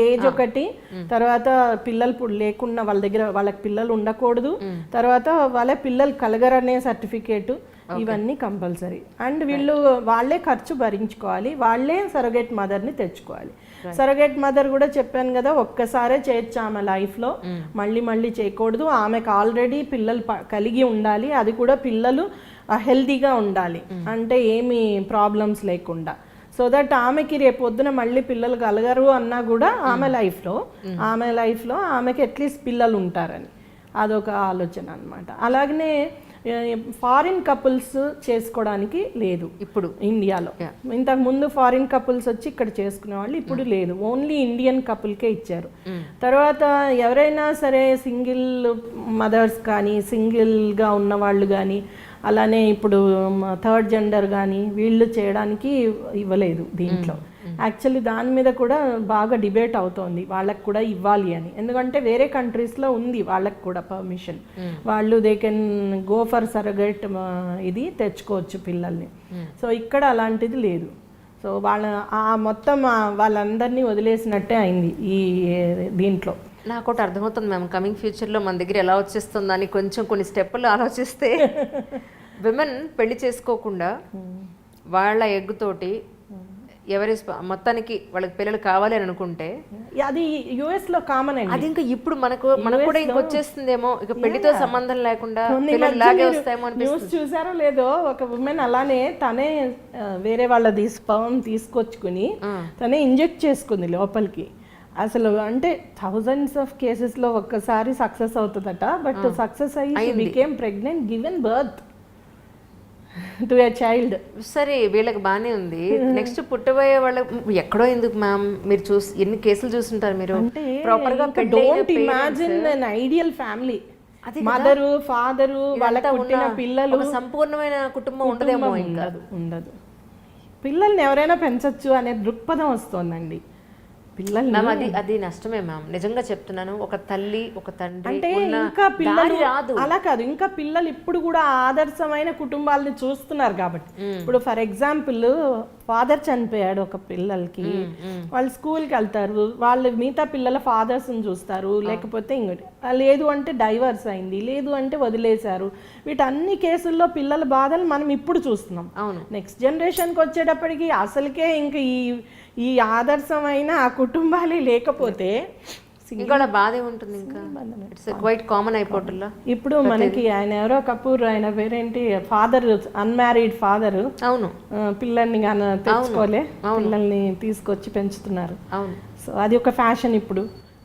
ఏజ్ ఒకటి, తర్వాత పిల్లలు లేకుండా వాళ్ళ దగ్గర వాళ్ళకి పిల్లలు ఉండకూడదు, తర్వాత వాళ్ళ పిల్లలు కలగరనే సర్టిఫికేట్, ఇవన్నీ కంపల్సరీ. అండ్ వీళ్ళు వాళ్ళే ఖర్చు భరించుకోవాలి, వాళ్ళే సరగేట్ మదర్ని తెచ్చుకోవాలి. సరగేట్ మదర్ కూడా చెప్పాను కదా, ఒక్కసారే చేయొచ్చు ఆమె లైఫ్లో, మళ్ళీ మళ్ళీ చేయకూడదు. ఆమెకు ఆల్రెడీ పిల్లలు కలిగి ఉండాలి, అది కూడా పిల్లలు హెల్తీగా ఉండాలి, అంటే ఏమి ప్రాబ్లమ్స్ లేకుండా. సో దట్ ఆమెకి రేపు పొద్దున మళ్ళీ పిల్లలు కలగరు అన్నా కూడా ఆమె లైఫ్లో ఆమెకి అట్లీస్ట్ పిల్లలు ఉంటారని, అదొక ఆలోచన అనమాట. అలాగనే ఫారిన్ కపుల్స్ చేసుకోవడానికి లేదు ఇప్పుడు ఇండియాలో. ఇంతకు ముందు ఫారిన్ కపుల్స్ వచ్చి ఇక్కడ చేసుకునే వాళ్ళు, ఇప్పుడు లేదు, ఓన్లీ ఇండియన్ కపుల్కే ఇచ్చారు. తర్వాత ఎవరైనా సరే సింగిల్ మదర్స్ కానీ, సింగిల్గా ఉన్న వాళ్ళు కానీ, అలానే ఇప్పుడు థర్డ్ జెండర్ కానీ వీళ్ళు చేయడానికి ఇవ్వలేదు దీంట్లో. యాక్చువల్లీ దాని మీద కూడా బాగా డిబేట్ అవుతోంది, వాళ్ళకి కూడా ఇవ్వాలి అని. ఎందుకంటే వేరే కంట్రీస్లో ఉంది వాళ్ళకి కూడా పర్మిషన్, వాళ్ళు they can go for surrogate, ఇది తెచ్చుకోవచ్చు పిల్లల్ని. సో ఇక్కడ అలాంటిది లేదు. సో మొత్తం వాళ్ళందరినీ వదిలేసినట్టే అయింది ఈ దీంట్లో. నాకు ఒకటి అర్థమవుతుంది మ్యామ్, కమింగ్ ఫ్యూచర్లో మన దగ్గర ఎలా వచ్చేస్తుందని కొంచెం కొన్ని స్టెప్పులు ఆలోచిస్తే విమెన్ పెళ్లి చేసుకోకుండా వాళ్ళ ఎగ్గుతోటి ఎవరి మొత్తానికి వాళ్ళకి పిల్లలు కావాలి అని అనుకుంటే, అది యుఎస్ లో కామన్ అండి. అది ఇంకా ఇప్పుడు మనకు కూడా ఇంకొచ్చేస్తుందేమో, ఇక పెళ్లితో సంబంధం లేకుండా పిల్లలు లాగే వస్తాయేమో అని. న్యూస్ చూసారో లేదో, ఒక ఉమెన్ అలానే తనే వేరే వాళ్ళది స్పర్మ్ తీసుకొచ్చుకుని తనే ఇంజెక్ట్ చేసుకుంది లోపలికి. అసలు అంటే థౌజండ్స్ ఆఫ్ కేసెస్లో ఒక్కసారి సక్సెస్ అవుతుందట, బట్ సక్సెస్ అయ్యి became pregnant, given birth to a child. సరే వీళ్ళకి బాగానే ఉంది, నెక్స్ట్ పుట్టబోయే వాళ్ళకి ఎక్కడో ఎందుకు మ్యామ్? మీరు ఎన్ని కేసులు చూస్తుంటారు మీరు? ప్రాపర్ గా don't imagine an ideal family, mother father వాళ్ళకి పుట్టిన పిల్లలు, సంపూర్ణమైన కుటుంబం ఉండదేమో, ఇంకా ఉండదు. పిల్లల్ని ఎవరైనా పెంచొచ్చు అనే దృక్పథం వస్తుందండి పిల్లల్ని. అది నష్టమే మ్యామ్, నిజంగా చెప్తున్నాను. ఒక తల్లి ఒక తండ్రి అంటే ఇంకా పిల్లలు అలా కాదు, ఇంకా పిల్లలు ఇప్పుడు కూడా ఆదర్శమైన కుటుంబాలని చూస్తున్నారు కాబట్టి. ఇప్పుడు ఫర్ ఎగ్జాంపుల్ ఫాదర్ చనిపోయాడు ఒక పిల్లలకి, వాళ్ళు స్కూల్కి వెళ్తారు, వాళ్ళు మిగతా పిల్లల ఫాదర్స్ని చూస్తారు, లేకపోతే ఇంకోటి లేదు అంటే డైవర్స్ అయింది, లేదు అంటే వదిలేశారు. వీటన్ని కేసుల్లో పిల్లల బాధలు మనం ఇప్పుడు చూస్తున్నాం. నెక్స్ట్ జనరేషన్కి వచ్చేటప్పటికి అసలుకే ఇంకా ఈ ఆదర్శమైన ఆ కుటుంబాలే లేకపోతే ఇంకా బాధే ఉంటుంది, ఇంకా ఇట్స్ క్వైట్ కామన్ అయిపోతుందా. ఇప్పుడు మనకి ఆయన ఎవరో కపూర్, ఆయన పేరేంటి, ఫాదర్ అన్మ్యారీడ్ ఫాదర్, అవును, పిల్లల్ని తెచ్చుకోలే, పిల్లల్ని తీసుకొచ్చి పెంచుతున్నారు. అవును, సో అది ఒక ఫ్యాషన్ ఇప్పుడు.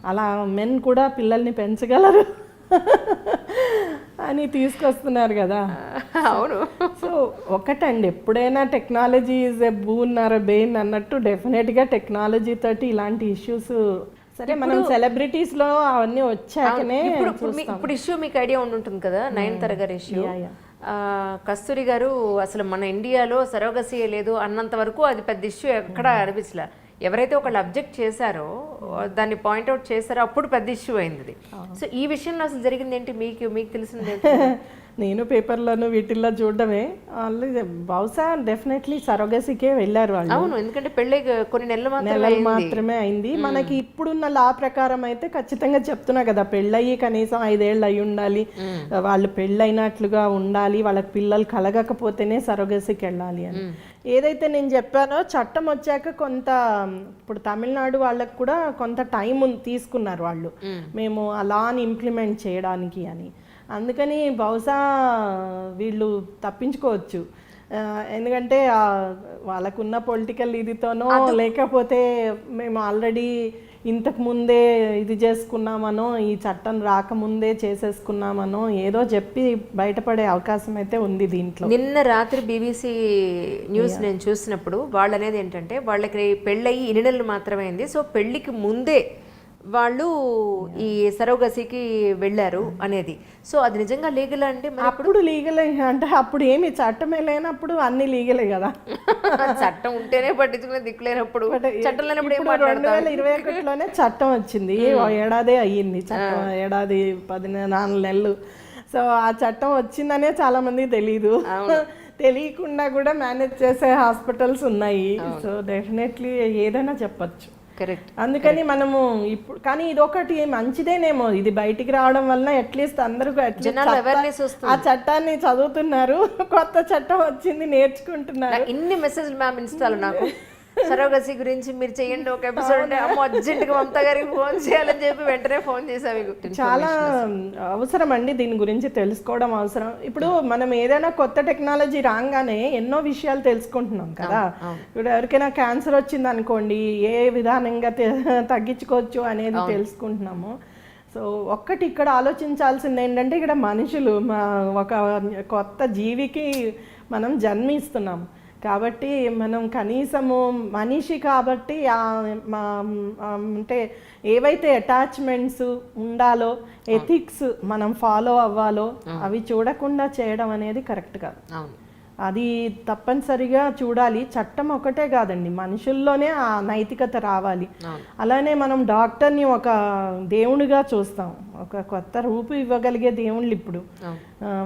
అలా మెన్ కూడా పిల్లల్ని పెంచగలరు అని తీసుకొస్తున్నారు కదా. అవును. సో ఒకటండి, ఎప్పుడైనా technology is a boon or a bane అన్నట్టు, డెఫినెట్గా టెక్నాలజీ తోటి ఇలాంటి ఇష్యూస్, సరే మనం సెలబ్రిటీస్ లో అవన్నీ వచ్చాకనే. ఇప్పుడు ఇష్యూ మీకు ఐడియా ఉంటుంది కదా, నయనతార గారి ఇష్యూ. కస్తూరి గారు అసలు మన ఇండియాలో సరోగసీ లేదు అన్నంత వరకు అది పెద్ద ఇష్యూ ఎక్కడ అనిపించలే. ఎవరైతే ఒకళ్ళు అబ్జెక్ట్ చేశారో, దాన్ని పాయింట్అవుట్ చేశారో, అప్పుడు పెద్ద ఇష్యూ అయింది. సో ఈ విషయంలో అసలు జరిగింది ఏంటి, మీకు తెలిసింది ఏంటి? నేను పేపర్లను వీటిల్లో చూడడమే, వాళ్ళు బహుశా డెఫినెట్లీ సరోగసీకే వెళ్ళారు వాళ్ళు. అవును, ఎందుకంటే పెళ్ళి కొన్ని నెలలు మాత్రమే అయింది. మనకి ఇప్పుడున్న లా ప్రకారం అయితే ఖచ్చితంగా చెప్తున్నా కదా, పెళ్ళయి కనీసం 5 ఏళ్ళు అయి ఉండాలి, వాళ్ళు పెళ్ళైనట్లుగా ఉండాలి, వాళ్ళకి పిల్లలు కలగకపోతేనే సరోగసీకి వెళ్ళాలి అని. ఏదైతే నేను చెప్పానో చట్టం వచ్చాక కొంత, ఇప్పుడు తమిళనాడు వాళ్ళకి కూడా కొంత టైం తీసుకున్నారు వాళ్ళు, మేము ఆ లాని ఇంప్లిమెంట్ చేయడానికి అని. అందుకని బహుశా వీళ్ళు తప్పించుకోవచ్చు, ఎందుకంటే వాళ్ళకున్న పొలిటికల్ ఇదితోనో, లేకపోతే మేము ఆల్రెడీ ఇంతకు ముందే ఇది చేసుకున్నామనో, ఈ చట్టం రాకముందే చేసేసుకున్నామనో ఏదో చెప్పి బయటపడే అవకాశం అయితే ఉంది దీంట్లో. నిన్న రాత్రి BBC న్యూస్ నేను చూసినప్పుడు వాళ్ళు అనేది ఏంటంటే, వాళ్ళకి పెళ్ళయి 2 నెలలు మాత్రమే అయింది, సో పెళ్ళికి ముందే వాళ్ళు ఈ సరోగసికి వెళ్ళారు అనేది. సో అది నిజంగా లీగల్ అంటే మరి అప్పుడు లీగలే అంటే అప్పుడు ఏమి చట్టమే లేనప్పుడు అన్ని లీగలే కదా. చట్టం ఉంటేనే పట్టించుకునే దిక్కు లేనప్పుడు చట్టం లేనప్పుడు ఏం ఇప్పుడు మాట్లాడతారు? 2021లోనే చట్టం వచ్చింది, ఏడాదే అయ్యింది చట్టం, ఏడాది 14 నెలలు. సో ఆ చట్టం వచ్చిందనే చాలా మంది తెలీదు. తెలియకుండా కూడా మేనేజ్ చేసే హాస్పిటల్స్ ఉన్నాయి. సో డెఫినెట్లీ ఏదైనా చెప్పచ్చు. కరెక్ట్. అందుకని మనము ఇప్పుడు కానీ ఇది ఒకటి మంచిదేనేమో, ఇది బయటికి రావడం వల్ల అట్లీస్ట్ అందరూ ఆ చట్టాన్ని చదువుతున్నారు, కొత్త చట్టం వచ్చింది నేర్చుకుంటున్నారు. ఇన్ని మెసేజ్లు మ్యామ్ ఇన్స్టాలో నాకు సరోగసి గురించి మీరు చేయండి ఒక ఎపిసోడ్ అంటే అమ్మ అర్జెంట్గా మమతా గారికి ఫోన్ చేయాలని చెప్పి వెంటనే ఫోన్ చేసావు. చాలా అవసరం అండి, దీని గురించి తెలుసుకోవడం అవసరం. ఇప్పుడు మనం ఏదైనా కొత్త టెక్నాలజీ రాగానే ఎన్నో విషయాలు తెలుసుకుంటున్నాం కదా. ఇప్పుడు ఎవరికైనా క్యాన్సర్ వచ్చింది అనుకోండి, ఏ విధానంగా తగ్గించుకోవచ్చు అనేది తెలుసుకుంటున్నాము. సో ఒక్కటి ఇక్కడ ఆలోచించాల్సింది ఏంటంటే, ఇక్కడ మనుషులు ఒక కొత్త జీవికి మనం జన్మిస్తున్నాం కాబట్టి మనం కనీసము మనిషి కాబట్టి అంటే ఏవైతే అటాచ్మెంట్స్ ఉండాలో, ఎథిక్స్ మనం ఫాలో అవ్వాలో అవి చూడకుండా చేయడం అనేది కరెక్ట్ కాదు. అది తప్పనిసరిగా చూడాలి. చట్టం ఒకటే కాదండి, మనుషుల్లోనే ఆ నైతికత రావాలి. అలానే మనం డాక్టర్ని ఒక దేవునిగా చూస్తాం, ఒక కొత్త రూపు ఇవ్వగలిగే దేవుళ్ళు ఇప్పుడు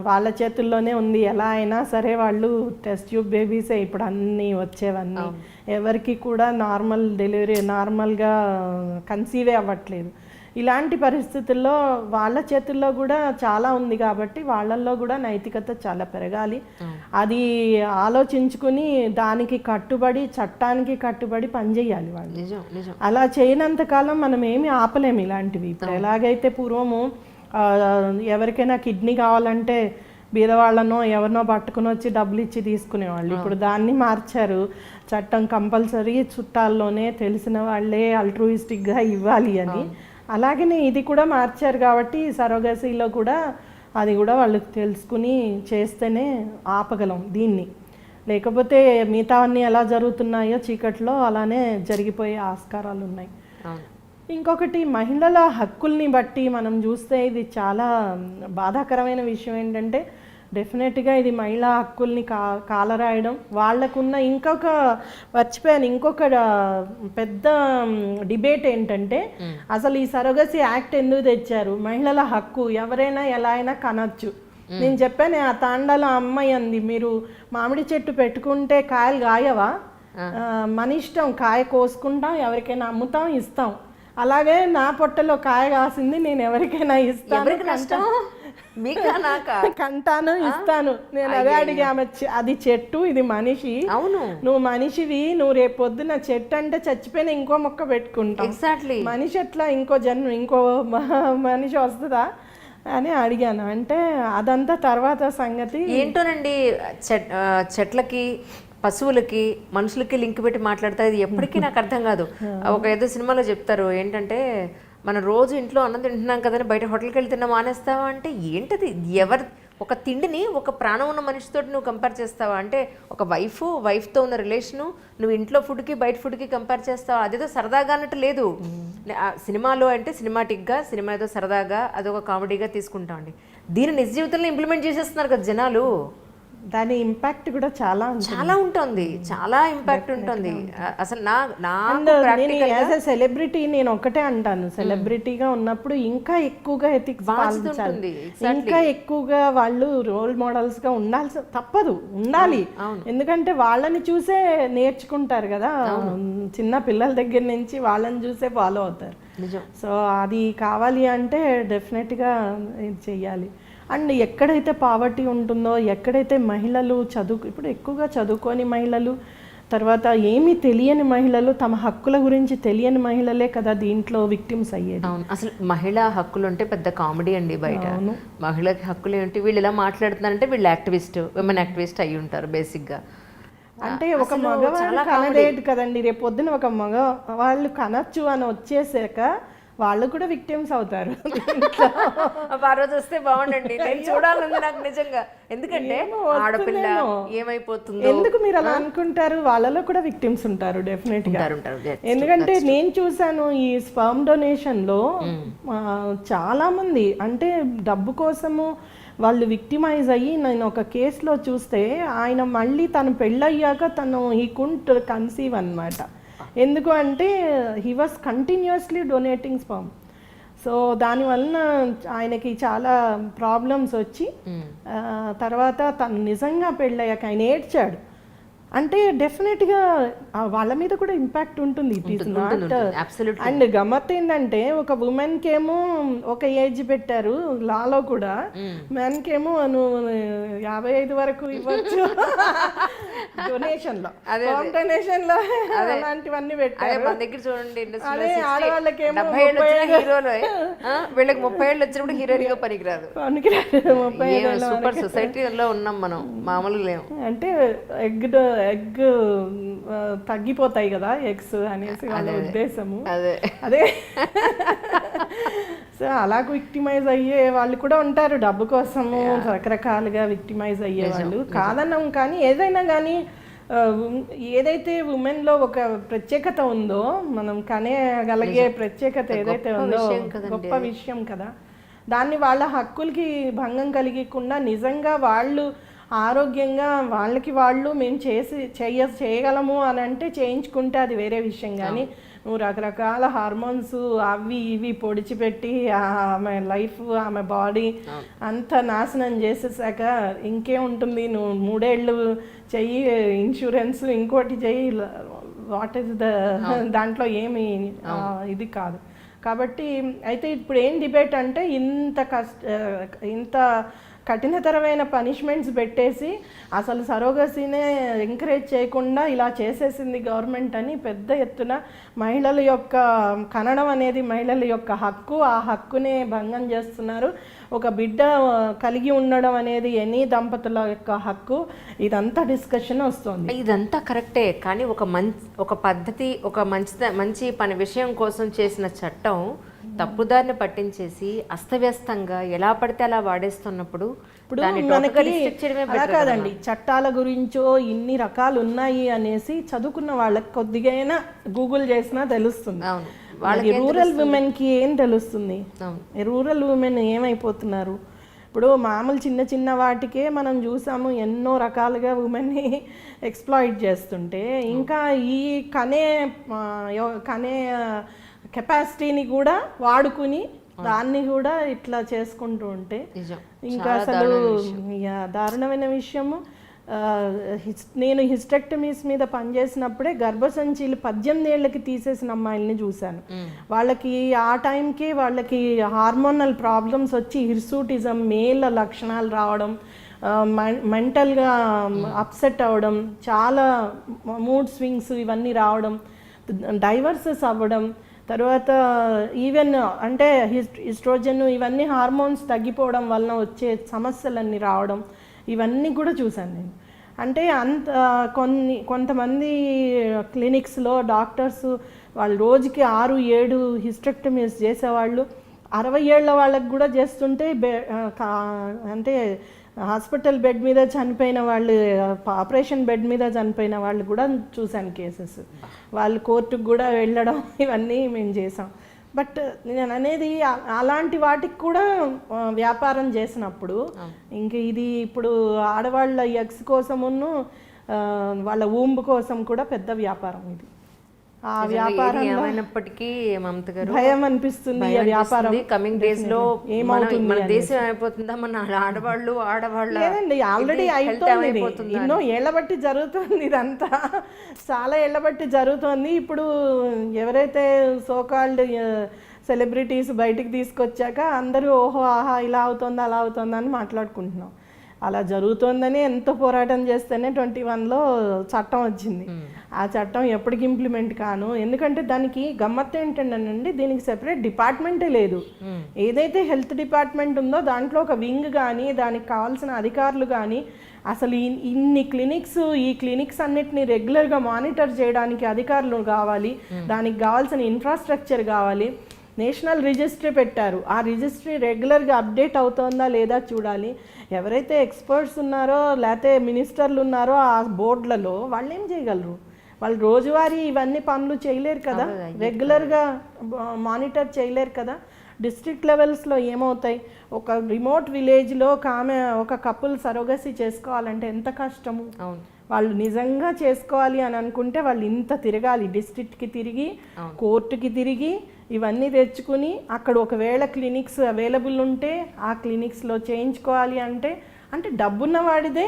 వాళ్ళ చేతుల్లోనే ఉంది. ఎలా అయినా సరే వాళ్ళు టెస్ట్ ట్యూబ్ బేబీసే ఇప్పుడు అన్నీ వచ్చేవన్నీ. ఎవరికి కూడా నార్మల్ డెలివరీ, నార్మల్గా కన్సీవే అవ్వట్లేదు. ఇలాంటి పరిస్థితుల్లో వాళ్ళ చేతుల్లో కూడా చాలా ఉంది కాబట్టి వాళ్ళల్లో కూడా నైతికత చాలా పెరగాలి. అది ఆలోచించుకుని దానికి కట్టుబడి, చట్టానికి కట్టుబడి పనిచేయాలి వాళ్ళు. అలా చేయనంత కాలం మనం ఏమి ఆపలేము ఇలాంటివి. ఇప్పుడు ఎలాగైతే పూర్వము ఎవరికైనా కిడ్నీ కావాలంటే బీదవాళ్ళనో ఎవరినో పట్టుకుని వచ్చి డబ్బులు ఇచ్చి తీసుకునేవాళ్ళు. ఇప్పుడు దాన్ని మార్చారు, చట్టం కంపల్సరీ చుట్టాల్లోనే తెలిసిన వాళ్ళే అల్ట్రూయిస్టిక్గా ఇవ్వాలి అని. అలాగనే ఇది కూడా మార్చారు కాబట్టి సరోగసీలో కూడా అది కూడా వాళ్ళు తెలుసుకుని చేస్తేనే ఆపగలం దీన్ని. లేకపోతే మిగతావన్నీ ఎలా జరుగుతున్నాయో చీకట్లో అలానే జరిగిపోయే ఆస్కారాలు ఉన్నాయి. ఇంకొకటి మహిళల హక్కుల్ని బట్టి మనం చూస్తే ఇది చాలా బాధాకరమైన విషయం ఏంటంటే, డెఫినెట్గా ఇది మహిళా హక్కుల్ని కాలరాయడం. వాళ్ళకున్న ఇంకొక పెద్ద డిబేట్ ఏంటంటే, అసలు ఈ సరోగసీ యాక్ట్ ఎందుకు తెచ్చారు? మహిళల హక్కు, ఎవరైనా ఎలా అయినా కనొచ్చు. నేను చెప్పాను, ఆ తాండాలో అమ్మాయి అంది, మీరు మామిడి చెట్టు పెట్టుకుంటే కాయలు కాయవా? మన ఇష్టం, కాయ కోసుకుంటాం, ఎవరికైనా అమ్ముతాం, ఇస్తాం. అలాగే నా పొట్టలో కాయ కాసింది, నేను ఎవరికైనా ఇస్తాను, కంటాను, ఇస్తాను. నేను అదే అడిగా, అది చెట్టు, ఇది మనిషి. అవును, నువ్వు మనిషివి, నువ్వు రేపు పొద్దున చెట్టు అంటే చచ్చిపోయిన ఇంకో మొక్క పెట్టుకుంటావు. ఎగ్జాక్ట్లీ. మనిషి ఎట్లా ఇంకో మనిషి వస్తుందా అని అడిగాను. అంటే అదంతా తర్వాత సంగతి. ఏంటోనండి, చెట్లకి, పశువులకి, మనుషులకి లింక్ పెట్టి మాట్లాడతా, ఇది ఎప్పటికీ నాకు అర్థం కాదు. ఒక ఏదో సినిమాలో చెప్తారు ఏంటంటే, మనం రోజు ఇంట్లో అన్నం తింటున్నాం కదని బయట హోటల్కి వెళ్ళి తిన్నా మానేస్తావా అంటే ఏంటది? ఒక తిండిని ఒక ప్రాణం ఉన్న మనిషితో నువ్వు కంపేర్ చేస్తావా? అంటే ఒక వైఫ్తో ఉన్న రిలేషను నువ్వు ఇంట్లో ఫుడ్కి బయట ఫుడ్కి కంపేర్ చేస్తావా? అదేదో సరదాగా అన్నట్టు లేదు. సినిమాలో అంటే సినిమాటిక్గా, సినిమా ఏదో సరదాగా అదొక కామెడీగా తీసుకుంటామండి. దీన్ని నిజ జీవితంలో ఇంప్లిమెంట్ చేసేస్తున్నారు కదా జనాలు. దాని ఇంపాక్ట్ కూడా చాలా ఉంటుంది, చాలా ఇంపాక్ట్ ఉంటుంది. అసలు యాజ్ ఎ సెలబ్రిటీ నేను ఒకటే అంటాను, సెలబ్రిటీగా ఉన్నప్పుడు ఇంకా ఎక్కువగా ఎథిక్స్ పాటించాలి, ఇంకా ఎక్కువగా వాళ్ళు రోల్ మోడల్స్ గా ఉండాలి. ఎందుకంటే వాళ్ళని చూసే నేర్చుకుంటారు కదా, చిన్న పిల్లల దగ్గర నుంచి వాళ్ళని చూసే ఫాలో అవుతారు. సో అది కావాలి అంటే డెఫినెట్గా ఇది చెయ్యాలి. అండ్ ఎక్కడైతే పావర్టీ ఉంటుందో, ఎక్కడైతే మహిళలు ఇప్పుడు ఎక్కువగా చదువుకోని మహిళలు, తర్వాత ఏమీ తెలియని మహిళలు, తమ హక్కుల గురించి తెలియని మహిళలే కదా దీంట్లో విక్టిమ్స్ అయ్యేది. అసలు మహిళా హక్కులు అంటే పెద్ద కామెడీ అండి బయట. మహిళకి హక్కులు ఏంటి, వీళ్ళు ఇలా మాట్లాడుతున్నారంటే వీళ్ళు యాక్టివిస్ట్, విమెన్ యాక్టివిస్ట్ అయ్యి ఉంటారు బేసిక్గా. అంటే ఒక మగవాళ్ళు కనలేదు కదండి, రేపు పొద్దున ఒక వాళ్ళు కనొచ్చు అని వచ్చేసాక వాళ్ళు కూడా విక్టిమ్స్ అవుతారు. ఆ రోజు వస్తే బాగుండండి, నేను చూడాలంది నాకు నిజంగా. ఎందుకంటే ఆడపిల్ల ఏమైపోతుందో. ఎందుకు మీరు అలా అనుకుంటారు? వాళ్ళలో కూడా విక్టిమ్స్ ఉంటారు డెఫినెట్ గా. ఎందుకంటే నేను చూసాను ఈ స్పర్మ్ డొనేషన్ లో చాలా మంది అంటే డబ్బు కోసము వాళ్ళు విక్టిమైజ్ అయ్యి, నేను ఒక కేసులో చూస్తే ఆయన మళ్ళీ తను పెళ్ళయ్యాక తను హీ కుంట్ కన్సీవ్ అన్నమాట. ఎందుకు అంటే he was continuously donating sperm. So దానివలన ఆయనకి చాలా ప్రాబ్లమ్స్ వచ్చి తర్వాత తను నిజంగా పెళ్ళయ్యాక ఆయన ఏడ్చాడు. అంటే డెఫినెట్గా వాళ్ళ మీద కూడా ఇంపాక్ట్ ఉంటుంది. It is not. అండ్ గమ్మత్ ఏంటంటే ఒక ఉమెన్కి ఏమో ఒక ఏజ్ పెట్టారు లాలో కూడా, మెన్కి ఏమో నువ్వు 55 వరకు ఇవ్వచ్చు డొనేషన్లో, డొనేషన్లో అలాంటివన్నీ పెట్టారు. దగ్గర చూడండి, అదే ఆడవాళ్ళకేమో వీళ్ళకి 30 ఏళ్ళు వచ్చినప్పుడు హీరోయిన్గా పనికిరాదు. 30 సూపర్ సొసైటీలో ఉన్నాం మనం, మామూలుగా లేము. అంటే ఎగ్ తగ్గిపోతాయి కదా ఎగ్స్ అనేసి వాళ్ళ ఉద్దేశము. అదే సో అలా విక్టిమైజ్ అయ్యే వాళ్ళు కూడా ఉంటారు డబ్బు కోసము, రకరకాలుగా విక్టిమైజ్ అయ్యే వాళ్ళు కాదన్నాం. కానీ ఏదైనా కానీ ఏదైతే ఉమెన్లో ఒక ప్రత్యేకత ఉందో, మనం కనేగలిగే ప్రత్యేకత ఏదైతే ఉందో గొప్ప విషయం కదా, దాన్ని వాళ్ళ హక్కులకి భంగం కలిగకుండా నిజంగా వాళ్ళు ఆరోగ్యంగా వాళ్ళకి వాళ్ళు మేము చేయగలము అని అంటే చేయించుకుంటే అది వేరే విషయం. కానీ నువ్వు రకరకాల హార్మోన్స్ అవి ఇవి పొడిచిపెట్టి ఆమె లైఫ్ ఆమె బాడీ అంతా నాశనం చేసేసాక ఇంకేముంటుంది? నువ్వు 3 ఏళ్ళు చెయ్యి ఇన్సూరెన్స్, ఇంకోటి చెయ్యి, వాట్ ఈస్ ద దాంట్లో ఏమి ఇది కాదు. కాబట్టి అయితే ఇప్పుడు ఏం డిబేట్ అంటే ఇంత కఠినతరమైన పనిష్మెంట్స్ పెట్టేసి అసలు సరోగసీనే ఎంకరేజ్ చేయకుండా ఇలా చేసేసింది గవర్నమెంట్ అని పెద్ద ఎత్తున మహిళల యొక్క కనడం అనేది మహిళల యొక్క హక్కు, ఆ హక్కునే భంగం చేస్తున్నారు. ఒక బిడ్డ కలిగి ఉండడం అనేది ఎనీ దంపతుల యొక్క హక్కు. ఇదంతా డిస్కషన్ వస్తుంది. ఇదంతా కరెక్టే, కానీ ఒక పద్ధతి, ఒక మంచి పని విషయం కోసం చేసిన చట్టం తప్పుదారిని పట్టించేసి అస్తవ్యస్తంగా ఎలా పడితే అలా వాడేస్తున్నప్పుడు అలా కాదండి. చట్టాల గురించో ఇన్ని రకాలు ఉన్నాయి అనేసి చదువుకున్న వాళ్ళకి కొద్దిగా గూగుల్ చేసినా తెలుస్తుంది. రూరల్ ఉమెన్ కి ఏం తెలుస్తుంది? రూరల్ ఉమెన్ ఏమైపోతున్నారు? ఇప్పుడు మామూలు చిన్న వాటికే మనం చూసాము ఎన్నో రకాలుగా ఉమెన్ని ఎక్స్ప్లాయిట్ చేస్తుంటే, ఇంకా ఈ కనే కెపాసిటీని కూడా వాడుకుని దాన్ని కూడా ఇట్లా చేసుకుంటూ ఉంటే ఇంకా అసలు దారుణమైన విషయము. నేను హిస్టెక్టమీస్ మీద పనిచేసినప్పుడే గర్భసంచిలు 18 ఏళ్ళకి తీసేసిన అమ్మాయిల్ని చూశాను. వాళ్ళకి ఆ టైంకి వాళ్ళకి హార్మోనల్ ప్రాబ్లమ్స్ వచ్చి హిర్సూటిజం, మేల లక్షణాలు రావడం, మెంటల్గా అప్సెట్ అవ్వడం, చాలా మూడ్ స్వింగ్స్ ఇవన్నీ రావడం, డైవర్సెస్ అవ్వడం, తర్వాత ఈవెన్ అంటే ఈస్ట్రోజన్ ఇవన్నీ హార్మోన్స్ తగ్గిపోవడం వలన వచ్చే సమస్యలన్నీ రావడం, ఇవన్నీ కూడా చూశాను నేను. అంటే కొంతమంది క్లినిక్స్లో డాక్టర్స్ వాళ్ళు రోజుకి 6-7 హిస్టెక్టమీస్ చేసేవాళ్ళు 60 ఏళ్ళ వాళ్ళకి కూడా చేస్తుంటే అంటే హాస్పిటల్ బెడ్ మీద చనిపోయిన వాళ్ళు, ఆపరేషన్ బెడ్ మీద చనిపోయిన వాళ్ళు కూడా చూశాను కేసెస్. వాళ్ళు కోర్టుకు కూడా వెళ్ళడం ఇవన్నీ మేము చేసాం. బట్ నేను అనేది అలాంటి వాటికి కూడా వ్యాపారం చేసినప్పుడు ఇంక ఇది ఇప్పుడు ఆడవాళ్ళ ఎగ్స్ కోసమును వాళ్ళ ఊంబు కోసం కూడా పెద్ద వ్యాపారం ఇది. ఆ వ్యాపారం ఏమైనప్పటికీ మమత గారు భయం అనిపిస్తుంది. వ్యాపారం కమింగ్ డేస్ లో ఏమవుతుంది, మన దేశం అయిపోతుందా, మన ఆడవాళ్ళు లేదండి ఆల్రెడీ అయిపోతుంది. ఎన్నో ఏళ్ల బట్టి జరుగుతుంది ఇదంతా, చాలా ఏళ్ల బట్టి జరుగుతుంది. ఇప్పుడు ఎవరైతే సోకాల్డ్ సెలబ్రిటీస్ బయటికి తీసుకొచ్చాక అందరూ ఓహో ఆహా ఇలా అవుతుందా అలా అవుతుందా అని మాట్లాడుకుంటున్నాం. అలా జరుగుతోందని ఎంతో పోరాటం చేస్తేనే 21లో చట్టం వచ్చింది. ఆ చట్టం ఎప్పటికి ఇంప్లిమెంట్ కాను. ఎందుకంటే దానికి గమ్మత్తు ఏంటంటేనండి, దీనికి సెపరేట్ డిపార్ట్మెంటే లేదు. ఏదైతే హెల్త్ డిపార్ట్మెంట్ ఉందో దాంట్లో ఒక వింగ్ కానీ దానికి కావాల్సిన అధికారులు కానీ, అసలు ఇన్ని క్లినిక్స్, ఈ క్లినిక్స్ అన్నిటిని రెగ్యులర్గా మానిటర్ చేయడానికి అధికారులు కావాలి, దానికి కావాల్సిన ఇన్ఫ్రాస్ట్రక్చర్ కావాలి. నేషనల్ రిజిస్ట్రీ పెట్టారు. ఆ రిజిస్ట్రీ రెగ్యులర్గా అప్డేట్ అవుతోందా లేదా చూడాలి. ఎవరైతే ఎక్స్పర్ట్స్ ఉన్నారో లేకపోతే మినిస్టర్లు ఉన్నారో ఆ బోర్డులలో వాళ్ళు ఏం చేయగలరు? వాళ్ళు రోజువారీ ఇవన్నీ పనులు చేయలేరు కదా, రెగ్యులర్గా మానిటర్ చేయలేరు కదా. డిస్ట్రిక్ట్ లెవెల్స్లో ఏమవుతాయి? ఒక రిమోట్ విలేజ్లో ఒక కపుల్ సరోగసీ చేసుకోవాలంటే ఎంత కష్టము. వాళ్ళు నిజంగా చేసుకోవాలి అని అనుకుంటే వాళ్ళు ఇంత తిరగాలి, డిస్ట్రిక్ట్కి తిరిగి కోర్టుకి తిరిగి ఇవన్నీ తెచ్చుకుని అక్కడ ఒకవేళ క్లినిక్స్ అవైలబుల్ ఉంటే ఆ క్లినిక్స్లో చేయించుకోవాలి అంటే డబ్బున్న వాడిదే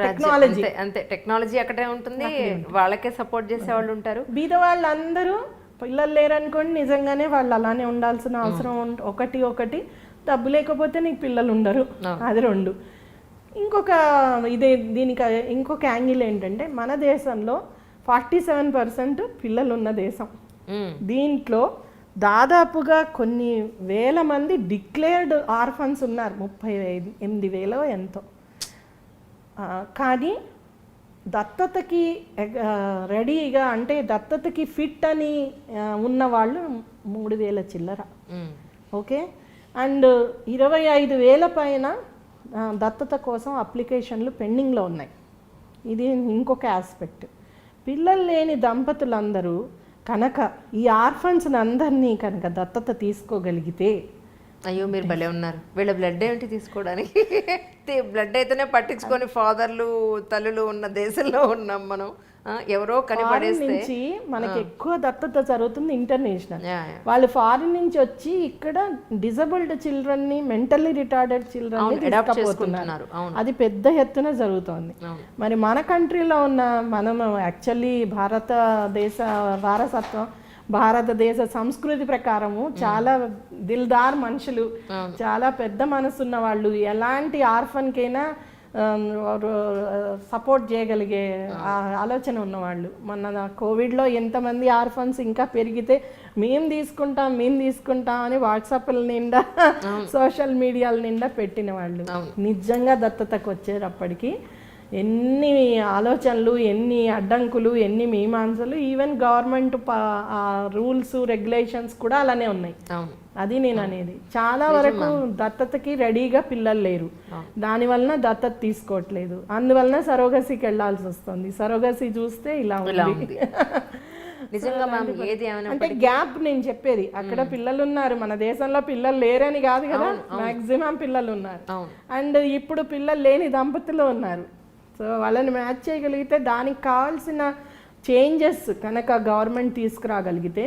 టెక్నాలజీ. అంతే, టెక్నాలజీ అక్కడే ఉంటుంది, వాళ్ళకే సపోర్ట్ చేసే వాళ్ళు ఉంటారు. బీద వాళ్ళందరూ పిల్లలు లేరనుకోండి, నిజంగానే వాళ్ళు అలానే ఉండాల్సిన అవసరం ఒకటి డబ్బు లేకపోతే నీకు పిల్లలు ఉండరు. అది 2. ఇంకొక దీనికి ఇంకొక యాంగిల్ ఏంటంటే మన దేశంలో 47% పిల్లలు ఉన్న దేశం. దీంట్లో దాదాపుగా కొన్ని వేల మంది డిక్లేర్డ్ ఆర్ఫన్స్ ఉన్నారు, 38,000 ఎంతో. కానీ దత్తతకి రెడీగా అంటే దత్తతకి ఫిట్ అని ఉన్నవాళ్ళు 3,000 చిల్లర. ఓకే, అండ్ 25,000 పైన దత్తత కోసం అప్లికేషన్లు పెండింగ్లో ఉన్నాయి. ఇది ఇంకొక ఆస్పెక్ట్. పిల్లలు లేని దంపతులందరూ కనుక ఈ ఆర్ఫన్స్ని అందరినీ కనుక దత్తత తీసుకోగలిగితే, అయ్యో మీరు భలే ఉన్నారు, వీళ్ళ బ్లడ్ ఏంటి తీసుకోవడానికి? బ్లడ్ అయితేనే పట్టించుకొని ఫాదర్లు తల్లులు ఉన్న దేశంలో ఉన్నాం మనం. ఎవరో కనిపడేస్తే నుంచి మనకి ఎక్కువ దత్తత జరుగుతుంది ఇంటర్నేషనల్. వాళ్ళు ఫారిన్ నుంచి వచ్చి ఇక్కడ డిజబుల్డ్ చిల్డ్రన్ ని, మెంటల్లీ రిటార్డెడ్ చిల్డ్రన్ ని తీసుకుపోతున్నారు. అది పెద్ద ఎత్తున జరుగుతోంది. మరి మన కంట్రీలో ఉన్న మనం యాక్చువల్లీ భారతదేశ సంస్కృతి ప్రకారము చాలా దిల్దార్ మనుషులు, చాలా పెద్ద మనసున్న వాళ్ళు, ఎలాంటి ఆర్ఫన్కైనా సపోర్ట్ చేయగలిగే ఆలోచన ఉన్నవాళ్ళు. మొన్న కోవిడ్లో ఎంతమంది ఆర్ఫన్స్ ఇంకా పెరిగితే మేము తీసుకుంటాం అని వాట్సాప్ల నిండా సోషల్ మీడియాల నిండా పెట్టిన వాళ్ళు. నిజంగా దత్తతకు వచ్చేటప్పటికి ఎన్ని ఆలోచనలు, ఎన్ని అడ్డంకులు, ఎన్ని మీమాంసలు, ఈవెన్ గవర్నమెంట్ రూల్స్ రెగ్యులేషన్స్ కూడా అలానే ఉన్నాయి. అది నేను అనేది. చాలా వరకు దత్తతకి రెడీగా పిల్లలు లేరు, దానివలన దత్తత తీసుకోవట్లేదు, అందువలన సరోగసీకి వెళ్లాల్సి వస్తుంది. సరోగసీ చూస్తే ఇలా ఉంది. అంటే గ్యాప్ నేను చెప్పేది. అక్కడ పిల్లలు ఉన్నారు, మన దేశంలో పిల్లలు లేరని కాదు కదా, మాక్సిమం పిల్లలు ఉన్నారు. అండ్ ఇప్పుడు పిల్లలు లేని దంపతులు ఉన్నారు. సో వాళ్ళని మ్యాచ్ చేయగలిగితే, దానికి కావాల్సిన చేంజెస్ కనుక గవర్నమెంట్ తీసుకురాగలిగితే,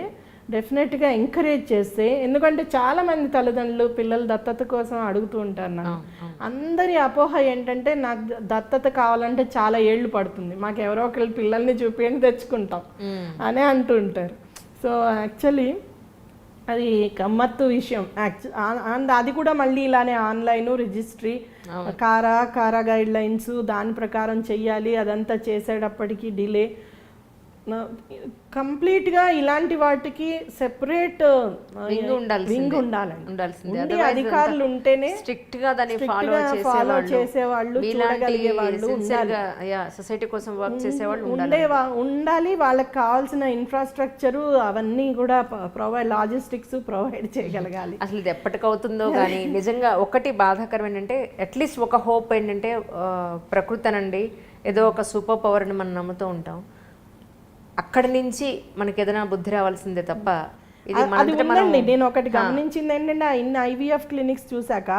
డెఫినెట్గా ఎంకరేజ్ చేస్తే, ఎందుకంటే చాలామంది తల్లిదండ్రులు పిల్లలు దత్తత కోసం అడుగుతూ ఉంటారు. నాకు అందరి అపోహ ఏంటంటే, నాకు దత్తత కావాలంటే చాలా ఏళ్ళు పడుతుంది, మాకు ఎవరో ఒకళ్ళు పిల్లల్ని చూపించి తెచ్చుకుంటాం అనే అంటూ ఉంటారు. సో యాక్చువల్లీ అది గమ్మత్తు విషయం. అండ్ అది కూడా మళ్ళీ ఇలానే ఆన్లైన్ రిజిస్ట్రీ, కారా గైడ్ లైన్స్ దాని ప్రకారం చెయ్యాలి. అదంతా చేసేటప్పటికి డిలే. కంప్లీట్గా ఇలాంటి వాటికి సెపరేట్ వింగ్ ఉండాలండి. అధికారులు ఉంటేనే స్ట్రిక్ట్ గా దాన్ని ఫాలో చేసేవాళ్ళు, చూడగలిగే వాళ్ళు సొసైటీ కోసం వర్క్ చేసేవాళ్ళు ఉండాలి. వాళ్ళకి కావాల్సిన ఇన్ఫ్రాస్ట్రక్చర్ అవన్నీ కూడా లాజిస్టిక్స్ ప్రొవైడ్ చేయగలగాలి. అసలు ఇది ఎప్పటికవుతుందో కానీ నిజంగా ఒకటి బాధాకరం ఏంటంటే, అట్లీస్ట్ ఒక హోప్ ఏంటంటే, ప్రకృతి అనండి ఏదో ఒక సూపర్ పవర్ అని మనం నమ్ముతూ ఉంటాం. అక్కడి నుంచి మనకి ఏదైనా బుద్ధి రావాల్సిందే తప్ప అది ఉందండి. నేను ఒకటి గమనించింది ఏంటంటే, ఇన్ని IVF క్లినిక్స్ చూసాక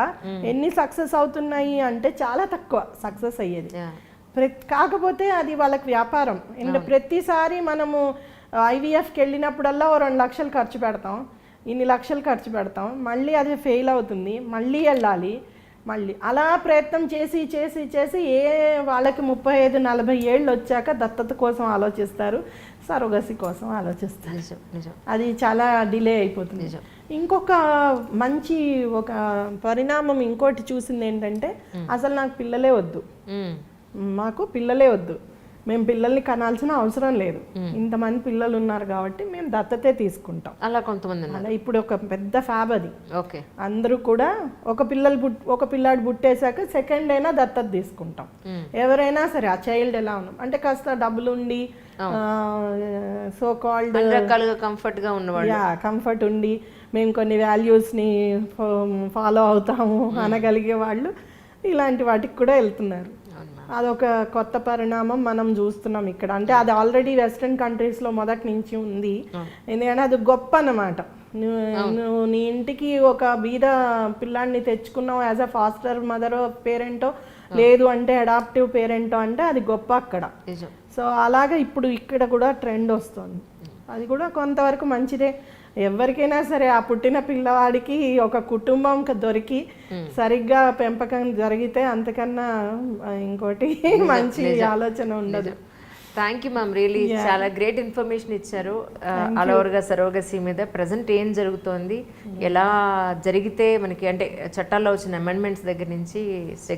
ఎన్ని సక్సెస్ అవుతున్నాయి అంటే చాలా తక్కువ సక్సెస్ అయ్యేది. కాకపోతే అది వాళ్ళకి వ్యాపారం. ప్రతిసారి మనము IVFకి వెళ్ళినప్పుడల్లా 2 లక్షలు ఖర్చు పెడతాం, ఇన్ని లక్షలు ఖర్చు పెడతాం, మళ్ళీ అది ఫెయిల్ అవుతుంది, మళ్ళీ వెళ్ళాలి, మళ్ళీ అలా ప్రయత్నం చేసి వాళ్ళకి 35-40 ఏళ్ళు వచ్చాక దత్తత కోసం ఆలోచిస్తారు, సరోగసీ కోసం ఆలోచిస్తారు. అది చాలా డిలే అయిపోతుంది. ఇంకొక మంచి ఒక పరిణామం ఇంకోటి చూసింది ఏంటంటే, అసలు నాకు పిల్లలే వద్దు, మాకు పిల్లలే వద్దు, మేము పిల్లల్ని కనాల్సిన అవసరం లేదు, ఇంతమంది పిల్లలు ఉన్నారు కాబట్టి మేము దత్తతే తీసుకుంటాం. అలా కొంతమంది అలా ఇప్పుడు ఒక పెద్ద ఫ్యాబ్ అది. ఓకే, అందరూ కూడా ఒక పిల్లాడు పుట్టేశాక సెకండ్ అయినా దత్తత తీసుకుంటాం. ఎవరైనా సరే ఆ చైల్డ్ ఎలా ఉన్నాం అంటే కాస్త డబ్బులు ఉండి, సో కాల్డ్ రకాలుగా కంఫర్ట్ గా ఉన్నవాళ్ళు, కంఫర్ట్ ఉండి, మేము కొన్ని వాల్యూస్ని ఫాలో అవుతాము అనగలిగే వాళ్ళు ఇలాంటి వాటికి కూడా వెళ్తున్నారు. అదొక కొత్త పరిణామం మనం చూస్తున్నాం ఇక్కడ. అంటే అది ఆల్రెడీ వెస్ట్రన్ కంట్రీస్లో మొదటి నుంచి ఉంది. ఎందుకంటే అది గొప్ప అన్నమాట. నువ్వు నీ ఇంటికి ఒక బీద పిల్లాడిని తెచ్చుకున్నావు యాజ్ అ ఫాస్టర్ మదరో పేరెంటో, లేదు అంటే అడాప్టివ్ పేరెంటో, అంటే అది గొప్ప అక్కడ. సో అలాగా ఇప్పుడు ఇక్కడ కూడా ట్రెండ్ వస్తుంది. అది కూడా కొంతవరకు మంచిదే. ఎవరికైనా సరే ఆ పుట్టిన పిల్లవాడికి ఒక కుటుంబం దొరికి సరిగ్గా పెంపకం జరిగితే అంతకన్నా ఇంకోటి మంచి ఆలోచన ఉండదు. థ్యాంక్ యూ మ్యామ్, రియలీ చాలా గ్రేట్ ఇన్ఫర్మేషన్ ఇచ్చారు. ఆల్ ఓవర్గా సరోగసీ మీద ప్రజెంట్ ఏం జరుగుతోంది, ఎలా జరిగితే మనకి అంటే చట్టాల్లో వచ్చిన అమెండ్మెంట్స్ దగ్గర నుంచి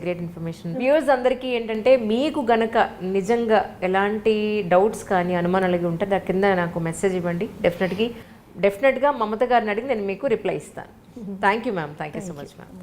గ్రేట్ ఇన్ఫర్మేషన్. వ్యూవర్స్ అందరికీ ఏంటంటే మీకు గనక నిజంగా ఎలాంటి డౌట్స్ కానీ అనుమానాలు ఉంటే దాని కింద నాకు మెసేజ్ ఇవ్వండి. డెఫినెట్గా మమత గారిని అడిగి నేను మీకు రిప్లై ఇస్తాను. Thank you ma'am, thank you so much ma'am.